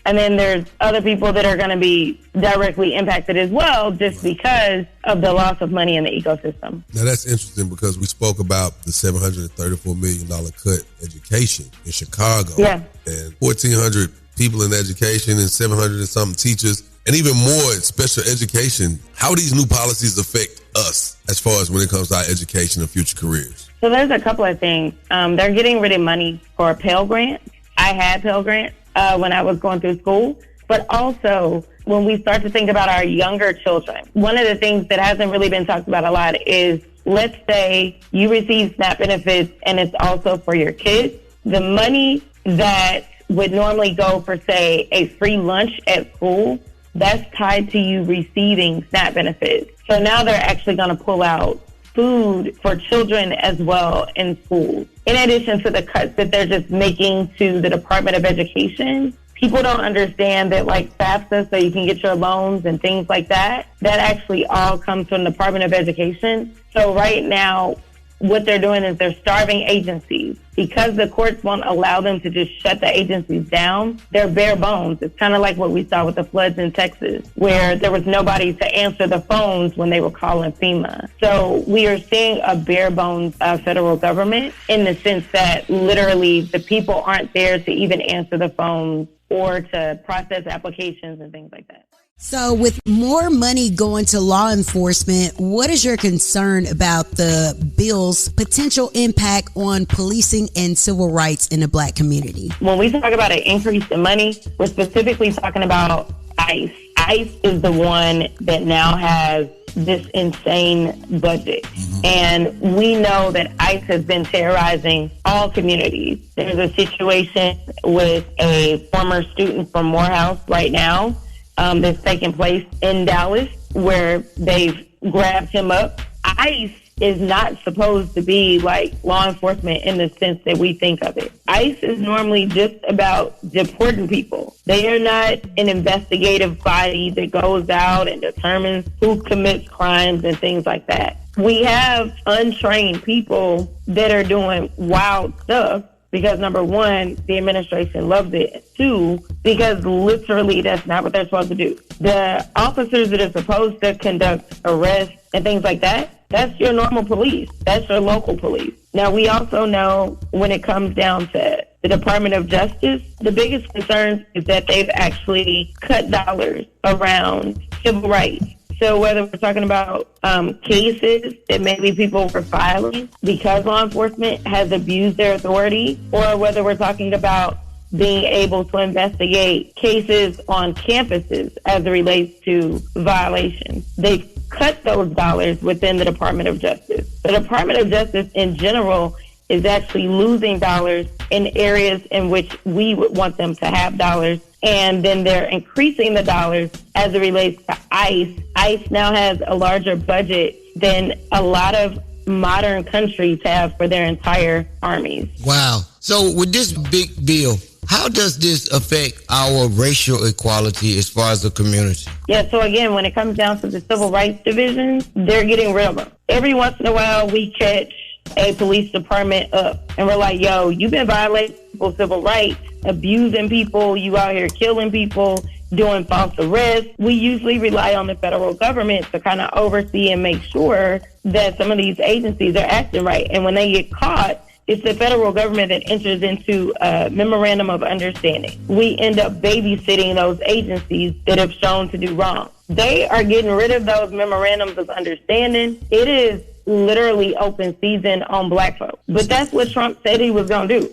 and then there's other people that are going to be directly impacted as well just because of the loss of money in the ecosystem. Now, that's interesting because we spoke about the $734 million cut education in Chicago. Yeah. And 1,400 people in education and 700 and something teachers, and even more in special education. How these new policies affect us as far as when it comes to our education and future careers? So there's a couple of things. They're getting rid of money for Pell Grants. I had Pell Grants when I was going through school. But also, when we start to think about our younger children, one of the things that hasn't really been talked about a lot is, let's say you receive SNAP benefits and it's also for your kids. The money that would normally go for, say, a free lunch at school, that's tied to you receiving SNAP benefits. So now they're actually going to pull out food for children as well in schools. In addition to the cuts that they're just making to the Department of Education, people don't understand that, like FAFSA, so you can get your loans and things like that, that actually all comes from the Department of Education. So right now, what they're doing is they're starving agencies. Because the courts won't allow them to just shut the agencies down, they're bare bones. It's kind of like what we saw with the floods in Texas, where there was nobody to answer the phones when they were calling FEMA. So we are seeing a bare bones federal government in the sense that literally the people aren't there to even answer the phones or to process applications and things like that. So with more money going to law enforcement, what is your concern about the bill's potential impact on policing and civil rights in the Black community? When we talk about an increase in money, we're specifically talking about ICE. ICE is the one that now has this insane budget. And we know that ICE has been terrorizing all communities. There's a situation with a former student from Morehouse right now that's taking place in Dallas, where they've grabbed him up. ICE is not supposed to be like law enforcement in the sense that we think of it. ICE is normally just about deporting people. They are not an investigative body that goes out and determines who commits crimes and things like that. We have untrained people that are doing wild stuff because, number one, the administration loves it. Two, because literally that's not what they're supposed to do. The officers that are supposed to conduct arrests and things like that, that's your normal police. That's your local police. Now, we also know when it comes down to the Department of Justice, the biggest concern is that they've actually cut dollars around civil rights. So whether we're talking about cases that maybe people were filing because law enforcement has abused their authority, or whether we're talking about being able to investigate cases on campuses as it relates to violations, they've cut those dollars within the Department of Justice. The Department of Justice in general is actually losing dollars in areas in which we would want them to have dollars. And then they're increasing the dollars as it relates to ICE. ICE now has a larger budget than a lot of modern countries have for their entire armies. Wow. So with this big bill, how does this affect our racial equality as far as the community? Yeah, so again, when it comes down to the civil rights divisions, they're getting rid of them. Every once in a while, we catch a police department up and we're like, yo, you've been violating people's civil rights, abusing people, you out here killing people, doing false arrests. We usually rely on the federal government to kind of oversee and make sure that some of these agencies are acting right. And when they get caught, it's the federal government that enters into a memorandum of understanding. We end up babysitting those agencies that have shown to do wrong. They are getting rid of those memorandums of understanding. It is literally open season on black folks. But that's what Trump said he was going to do.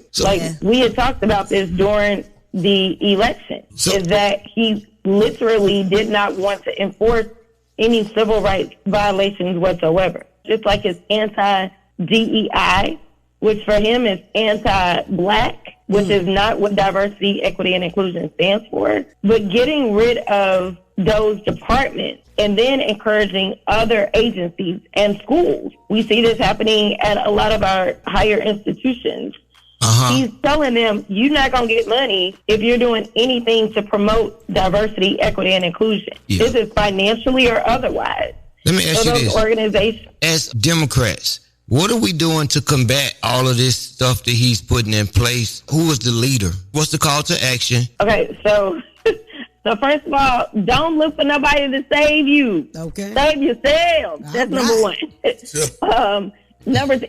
We had talked about this during the election, is that he literally did not want to enforce any civil rights violations whatsoever. Just like his anti-DEI, which for him is anti-black, which is not what diversity, equity, and inclusion stands for. But getting rid of those departments and then encouraging other agencies and schools. We see this happening at a lot of our higher institutions. He's telling them, you're not going to get money if you're doing anything to promote diversity, equity, and inclusion. This is financially or otherwise. Let me ask you this. Organizations. As Democrats, what are we doing to combat all of this stuff that he's putting in place? Who is the leader? What's the call to action? Okay, so first of all, don't look for nobody to save you. Okay. Save yourself. That's number one.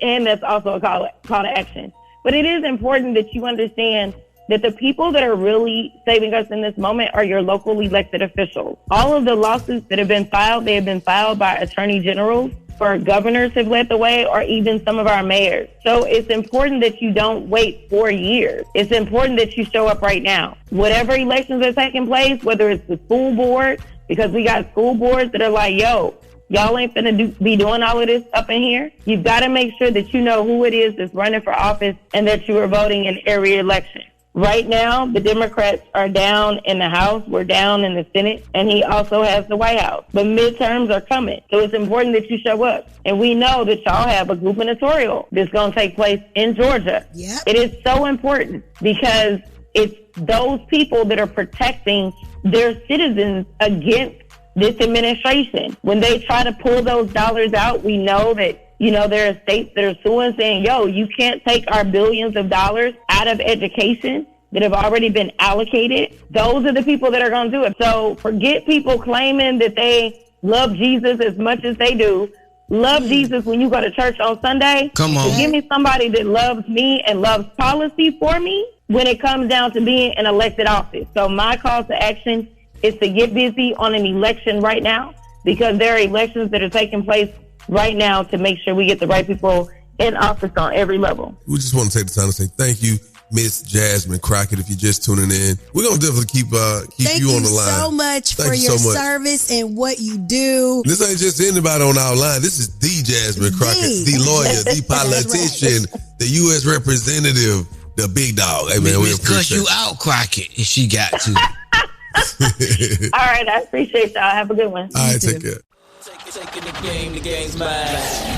And that's also a call to action. But it is important that you understand that the people that are really saving us in this moment are your local elected officials. All of the lawsuits that have been filed, they have been filed by attorney generals, or governors have led the way, or even some of our mayors. So it's important that you don't wait 4 years. It's important that you show up right now. Whatever elections are taking place, whether it's the school board, because we got school boards that are like, yo, y'all ain't finna be doing all of this up in here. You've got to make sure that you know who it is that's running for office and that you are voting in every election. Right now, the Democrats are down in the House. We're down in the Senate. And he also has the White House. But midterms are coming. So it's important that you show up. And we know that y'all have a gubernatorial that's going to take place in Georgia. It is so important because it's those people that are protecting their citizens against this administration. When they try to pull those dollars out, we know that, there are states that are suing saying, you can't take our billions of dollars out of education that have already been allocated. Those are the people that are going to do it. So forget people claiming that they love Jesus as much as they do. Love Jesus when you go to church on Sunday. Come on. Give me somebody that loves me and loves policy for me when it comes down to being an elected office. So my call to action is to get busy on an election right now, because there are elections that are taking place right now to make sure we get the right people in office on every level. We just want to take the time to say thank you, Miss Jasmine Crockett. If you're just tuning in, we're going to definitely keep you on the line. Thank you so much for your service and what you do. This ain't just anybody on our line. This is the Jasmine Crockett, the lawyer, the politician, the U.S. representative, the big dog. Hey, man, we cuss you out, Crockett, if she got to. All right, I appreciate y'all. Have a good one. All right, take care. Taking the game, the game's mine.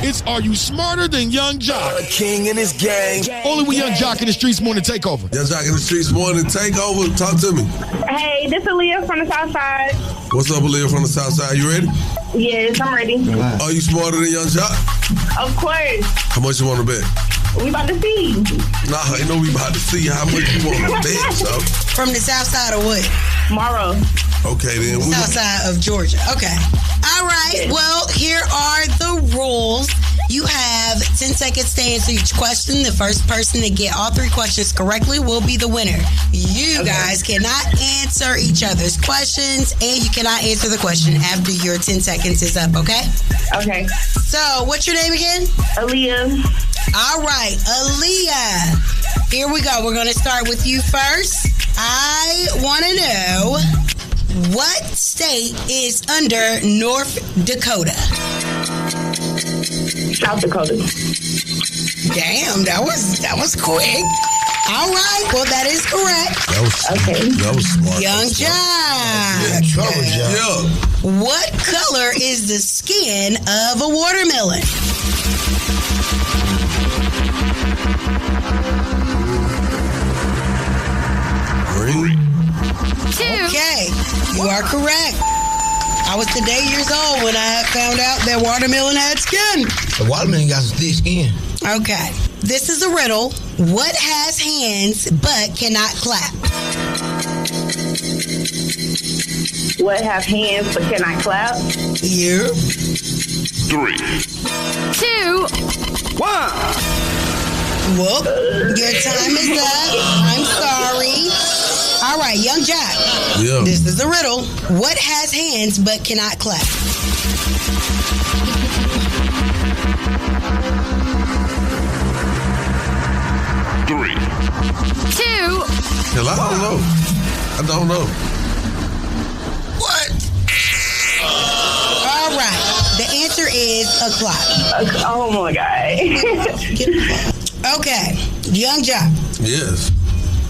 It's Are You Smarter Than Young Jock? A king and his gang. Only with Young Jock in the Streetz Morning Takeover. Young Jock in the Streetz Morning Takeover. Talk to me. Hey, this is Aaliyah from the South Side. What's up, Aaliyah from the South Side? You ready? Yes, I'm ready. Are you smarter than Young Jock? Of course. How much you want to bet? We about to see. Nah, ain't no we about to see how much you want to bet, so. From the South Side or what? Morrow. Okay, then. South Side of Georgia. Okay. All right. Well, here are the rules. You have 10 seconds to answer each question. The first person to get all 3 questions correctly will be the winner. You guys cannot answer each other's questions, and you cannot answer the question after your 10 seconds is up, okay? Okay. So, what's your name again? Aaliyah. All right, Aaliyah. Here we go. We're going to start with you first. I want to know, what state is under North Dakota? South Dakota. Damn, that was quick. All right, well, that is correct. That was smart. Young Jock. Yeah. What color is the skin of a watermelon? Green. 2. Okay, you are correct. I was today years old when I found out that watermelon had skin. The watermelon got some thick skin. Okay, this is a riddle. What has hands but cannot clap? What have hands but cannot clap? You. 3, 2, 1. Well, your time is up. I'm sorry. All right, Young Jock. Yeah. This is a riddle. What has hands but cannot clap? 3, 2. Hell, I don't know. What? All right. The answer is a clock. Oh my God. Okay, Young Jock. Yes.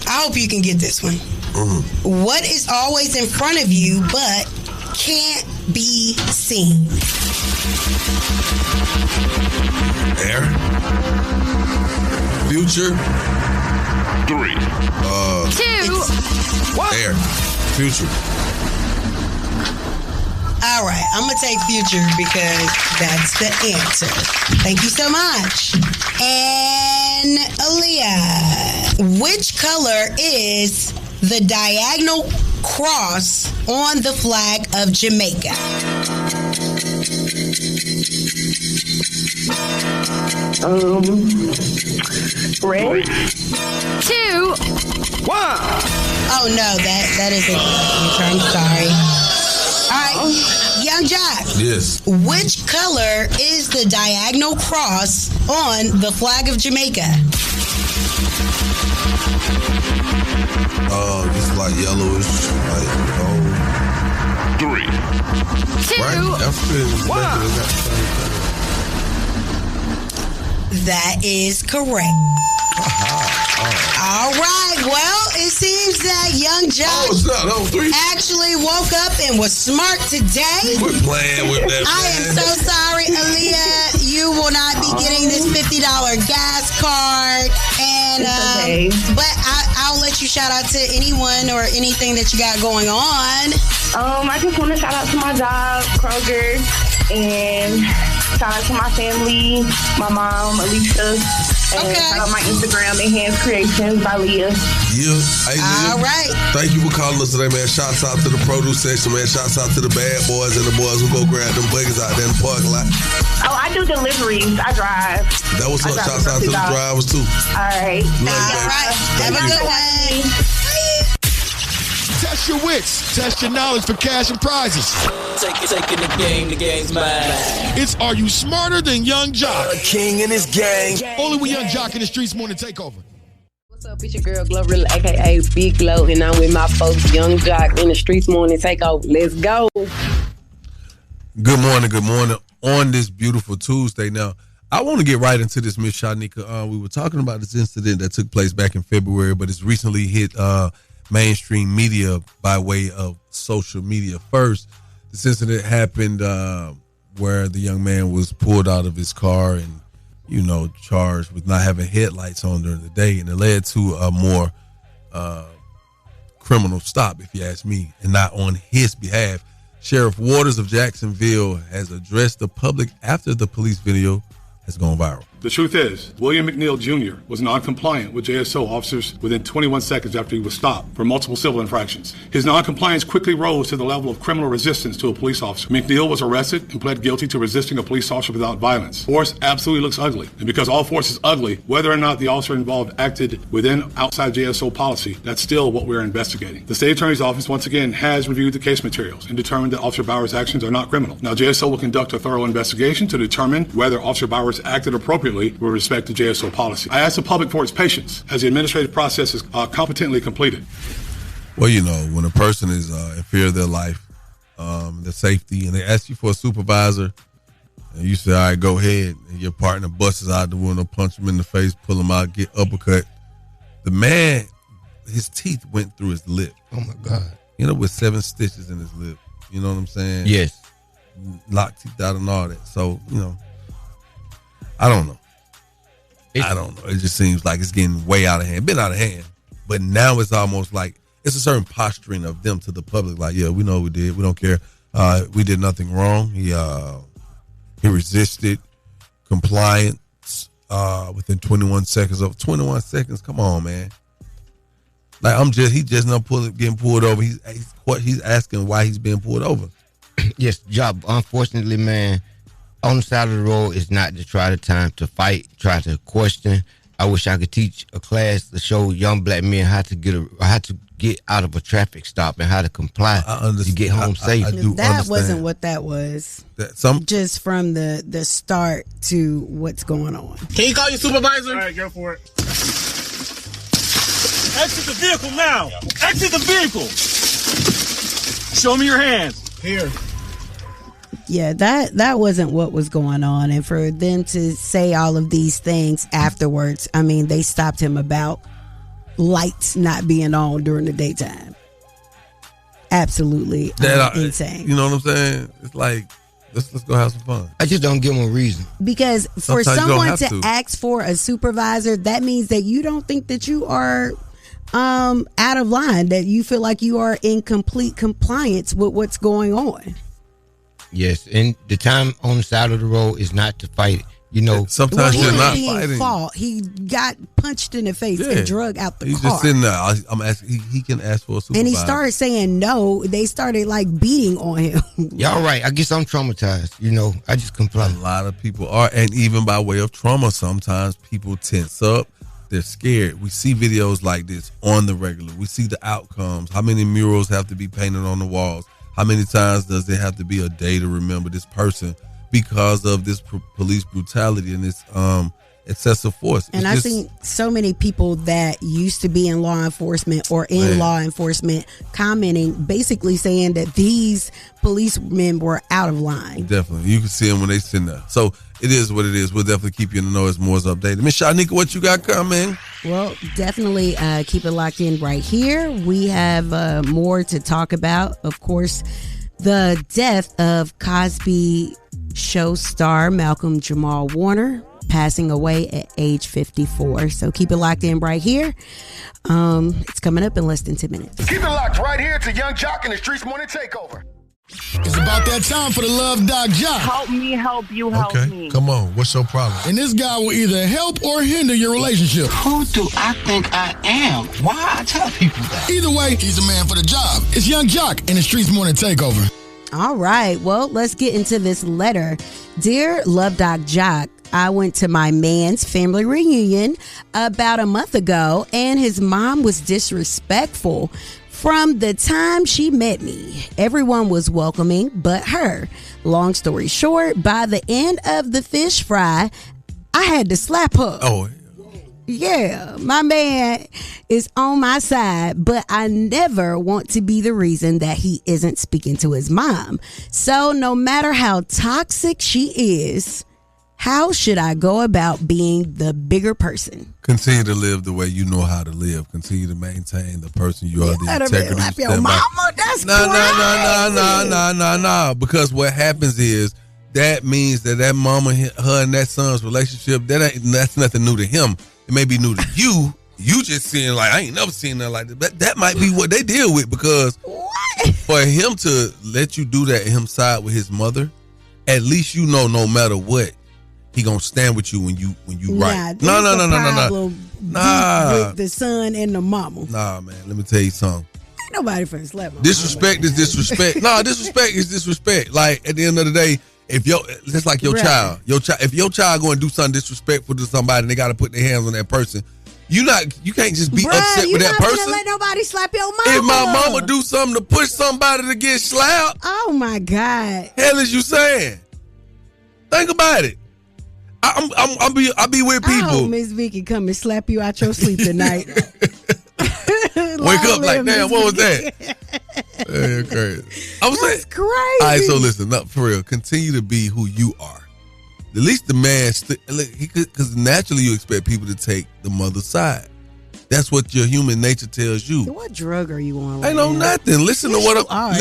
I hope you can get this one. Mm-hmm. What is always in front of you but can't be seen? Air. Future. 3, 2. Air. Future. All right, I'm going to take future because that's the answer. Thank you so much. And Aaliyah, which color is the diagonal cross on the flag of Jamaica? Red. 2. 1. Oh no, that isn't the answer. I'm sorry. All right, Young Jock. Yes. Which color is the diagonal cross on the flag of Jamaica? Just like yellowish, like gold. 3, 2. Right? African. That is correct. All right. Well, it seems that Young Jock actually woke up and was smart today. We're playing with that. I am so sorry, Aaliyah. You will not be getting this $50 gas card. And but I'll let you you shout out to anyone or anything that you got going on? I just want to shout out to my job, Kroger, and shout out to my family, my mom, Alicia, and shout out my Instagram, Enhanced Creations by Leah. Yeah. Hey, Leah. All right. Thank you for calling us today, man. Shouts out to the produce section, man. Shouts out to the bad boys and the boys who go grab them buggers out there in the parking lot. Oh, I do deliveries. I drive. That was up. Shouts out to the drivers, too. All right. All right. Have a good one. Test your wits. Test your knowledge for cash and prizes. Taking the game's mine. It's Are You Smarter Than Young Jock? A king and his gang. Only with Young Jock in the Streetz Morning Takeover. What's up? It's your girl Gloverilla, a.k.a. Big Glow, and I'm with my folks, Young Jock in the Streetz Morning Takeover. Let's go. Good morning. On this beautiful Tuesday. Now, I want to get right into this, Miss Shanika. We were talking about this incident that took place back in February, but it's recently hit mainstream media by way of social media. First, this incident happened where the young man was pulled out of his car and, charged with not having headlights on during the day, and it led to a more criminal stop, if you ask me, and not on his behalf. Sheriff Waters of Jacksonville has addressed the public after the police video has gone viral. The truth is, William McNeil Jr. was non-compliant with JSO officers within 21 seconds after he was stopped for multiple civil infractions. His non-compliance quickly rose to the level of criminal resistance to a police officer. McNeil was arrested and pled guilty to resisting a police officer without violence. Force absolutely looks ugly. And because all force is ugly, whether or not the officer involved acted within outside JSO policy, that's still what we're investigating. The state attorney's office once again has reviewed the case materials and determined that Officer Bowers' actions are not criminal. Now, JSO will conduct a thorough investigation to determine whether Officer Bowers acted appropriately with respect to JSO policy. I ask the public for its patience as the administrative process is competently completed. Well, when a person is in fear of their life, their safety, and they ask you for a supervisor, and you say, all right, go ahead, and your partner busts out the window, punch him in the face, pull him out, get uppercut. The man, his teeth went through his lip. Oh, my God. With 7 stitches in his lip. You know what I'm saying? Yes. Locked teeth out and all that. So, I don't know. It just seems like it's getting way out of hand. Been out of hand. But now it's almost like it's a certain posturing of them to the public. Like, yeah, we know what we did. We don't care. We did nothing wrong. He resisted compliance within 21 seconds. 21 seconds? Come on, man. Like, he just not getting pulled over. He's asking why he's being pulled over. Yes, job. Unfortunately, man, on the side of the road is not to try the time to fight, try to question. I wish I could teach a class to show young black men how to get out of a traffic stop and how to comply to get home safe. That wasn't what that was. Just from the start to what's going on. Can you call your supervisor? All right, go for it. Exit the vehicle now. Exit the vehicle. Show me your hands. Here. Yeah, that wasn't what was going on. And for them to say all of these things afterwards, I mean, they stopped him about lights not being on during the daytime. Absolutely insane. You know what I'm saying? It's like, let's go have some fun. I just don't give them a reason. Because for someone to ask for a supervisor, that means that you don't think that you are out of line, that you feel like you are in complete compliance with what's going on. Yes, and the time on the side of the road is not to fight. Sometimes you're not fighting. He got punched in the face and drug out the car. He's just sitting there. I'm asking. He can ask for a supervisor. And he started saying no. They started beating on him. Y'all right. I guess I'm traumatized. I just comply. A lot of people are, and even by way of trauma, sometimes people tense up. They're scared. We see videos like this on the regular. We see the outcomes. How many murals have to be painted on the walls? How many times does there have to be a day to remember this person because of this police brutality and this excessive force? And I think so many people that used to be in law enforcement or in law enforcement commenting, basically saying that these policemen were out of line. Definitely. You can see them when they sit there. So it is what it is. We'll definitely keep you in the know as more is updated. Miss Shanika, what you got coming? Well, definitely keep it locked in right here. We have more to talk about. Of course, the death of Cosby show star Malcolm-Jamal Warner passing away at age 54. So keep it locked in right here. It's coming up in less than 10 minutes. Keep it locked right here to Young Jock and the Streetz Morning Takeover. It's about that time for the Love Doc Jock. Help me, help you, help me. Come on, what's your problem? And this guy will either help or hinder your relationship. Who do I think I am? Why I tell people that? Either way, he's the man for the job. It's Young Jock and the Streetz Morning Takeover. All right, well, let's get into this letter. Dear Love Doc Jock, I went to my man's family reunion about a month ago, and his mom was disrespectful. From the time she met me, everyone was welcoming but her. Long story short, by the end of the fish fry, I had to slap her. Oh, yeah, my man is on my side, but I never want to be the reason that he isn't speaking to his mom. So no matter how toxic she is, how should I go about being the bigger person? Continue to live the way you know how to live. Continue to maintain the person you are. The integrity. Slap your mama. That's No. Because what happens is that means that mama, her and that son's relationship, that's nothing new to him. It may be new to you. You just seeing like, I ain't never seen nothing like that. That might be what they deal with, because for him to let you do that and him side with his mother, at least you know no matter what, he gonna stand with you when you right. No. With the son and the mama. Nah, man. Let me tell you something. Ain't nobody finna slap my Disrespect is disrespect. No, disrespect is disrespect. Like at the end of the day, if it's like your child. If your child go and do something disrespectful to somebody and they gotta put their hands on that person, you can't just be upset with that person. You're not gonna let nobody slap your mama. If my mama do something to push somebody to get slapped, oh my God. Hell is you saying? Think about it. I'll be with people. I hope Miss Vicky come and slap you out your sleep tonight. Wake up like, damn, what was that? That's crazy. That's crazy. All right, so listen, for real, continue to be who you are. At least the man, because naturally you expect people to take the mother's side. That's what your human nature tells you. What drug are you on? Ain't no nothing. Listen to what I'm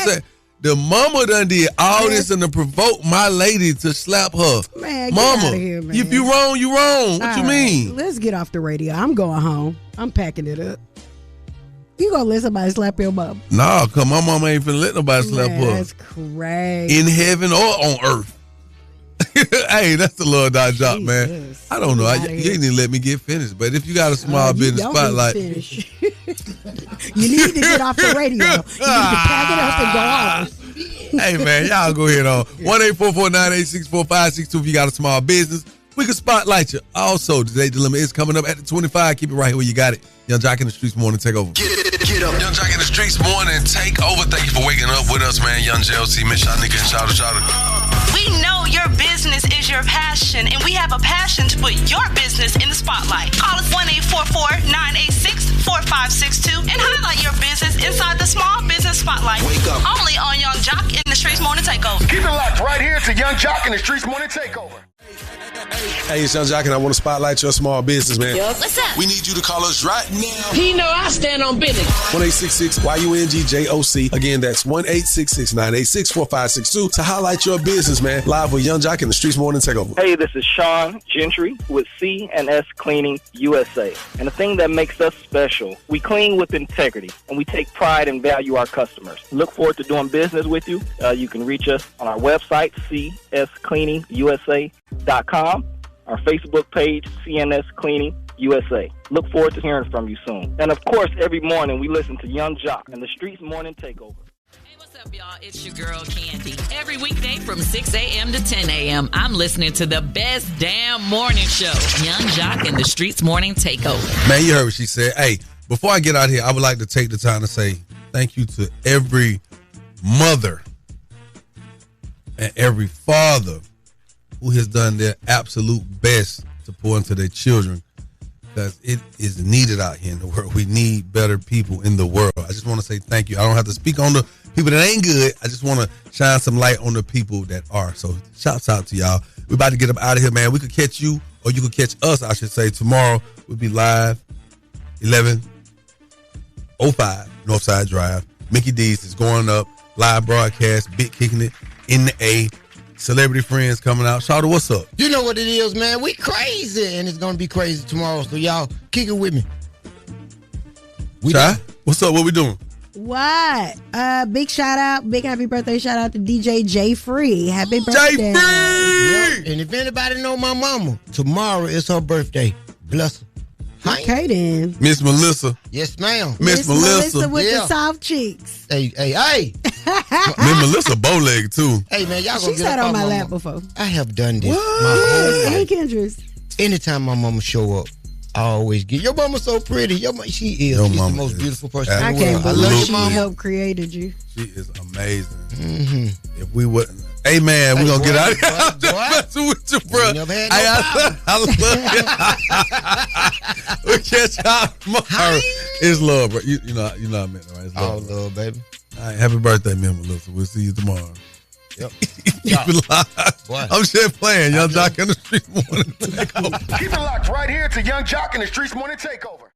saying. The mama done did all this and to provoke my lady to slap her. Man, mama, get out of here, man. If you wrong, you wrong. What you mean? Let's get off the radio. I'm going home. I'm packing it up. You gonna let somebody slap your mama? Nah, cause my mama ain't finna let nobody slap her. That's crazy. In heaven or on earth. Hey, that's the Lord Doc Jock, man. I don't know. You didn't even let me get finished. But if you got a small business spotlight, you need to get off the radio. You need to pack it up and go on. Hey, man, y'all go ahead on 1-844-986-4562 if you got a small business. We can spotlight you. Also, today's dilemma is coming up at the 25. Keep it right here where you got it. Young Jock in the Streetz Morning Takeover. Get up. Young Jock in the Streetz Morning Takeover. Thank you for waking up with us, man. Young JLC, Miss Shanika, and shout out. We know your business is your passion, and we have a passion to put your business in the spotlight. Call us 1-844-986-4562 and highlight your business inside the Small Business Spotlight. Wake up. Only on Young Jock in the Streetz Morning Takeover. Keep it locked right here to Young Jock and the Streetz Morning Takeover. Hey, it's Young Jock, and I want to spotlight your small business, man. What's up? We need you to call us right now. He know I stand on business. 1-866-YUNGJOC. Again, that's 1-866-986-4562 to highlight your business, man. Live with Young Jock and the Streetz Morning Takeover. Hey, this is Sean Gentry with C&S Cleaning USA. And the thing that makes us special, we clean with integrity, and we take pride and value our customers. Look forward to doing business with you. You can reach us on our website, cscleaningusa.com, our Facebook page, CNS Cleaning USA. Look forward to hearing from you soon. And of course, every morning we listen to Young Jock and the Streetz Morning Takeover. Hey, what's up, y'all? It's your girl, Candy. Every weekday from 6 a.m. to 10 a.m., I'm listening to the best damn morning show, Young Jock and the Streetz Morning Takeover. Man, you heard what she said. Hey, before I get out here, I would like to take the time to say thank you to every mother and every father who has done their absolute best to pour into their children, because it is needed out here in the world. We need better people in the world. I just want to say thank you. I don't have to speak on the people that ain't good. I just want to shine some light on the people that are. So shouts out to y'all. We're about to get up out of here, man. We could catch you, or you could catch us, I should say, tomorrow. We'll be live 11:05 Northside Drive. Mickey D's is going up. Live broadcast, big kicking it in the A. celebrity friends coming out. Shawty, what's up? You know what it is, man. We crazy, and it's gonna be crazy tomorrow. So y'all kick it with me. What's up? What we doing? What? Big shout out, big happy birthday shout out to DJ J Free. Happy birthday. J Free! Yep. And if anybody know my mama, tomorrow is her birthday. Bless her. Okay then. Miss Melissa. Yes, ma'am. Miss Melissa with the soft cheeks. Hey. Miss Melissa bow-legged too. Hey man, y'all gonna she get sat up on my mama. lap before. I have done this. What? My whole Hey life. Kendris. Anytime my mama show up, I always get your mama so pretty. She is. She's the most beautiful person in I the can't world. I love believe you, she mama. helped created you. She is amazing. Mm-hmm. If we wouldn't, hey man, we're gonna get out of here. I'm just messing with you, bro. I love you. We catch y'all tomorrow. It's love, bro. You know I meant it, right? It's All love, love, baby. All right, happy birthday, man, Melissa. We'll see you tomorrow. Yep. I'm just playing. Young Jock in the Streetz Morning Takeover. Keep it locked right here to Young Jock in the Streetz Morning Takeover.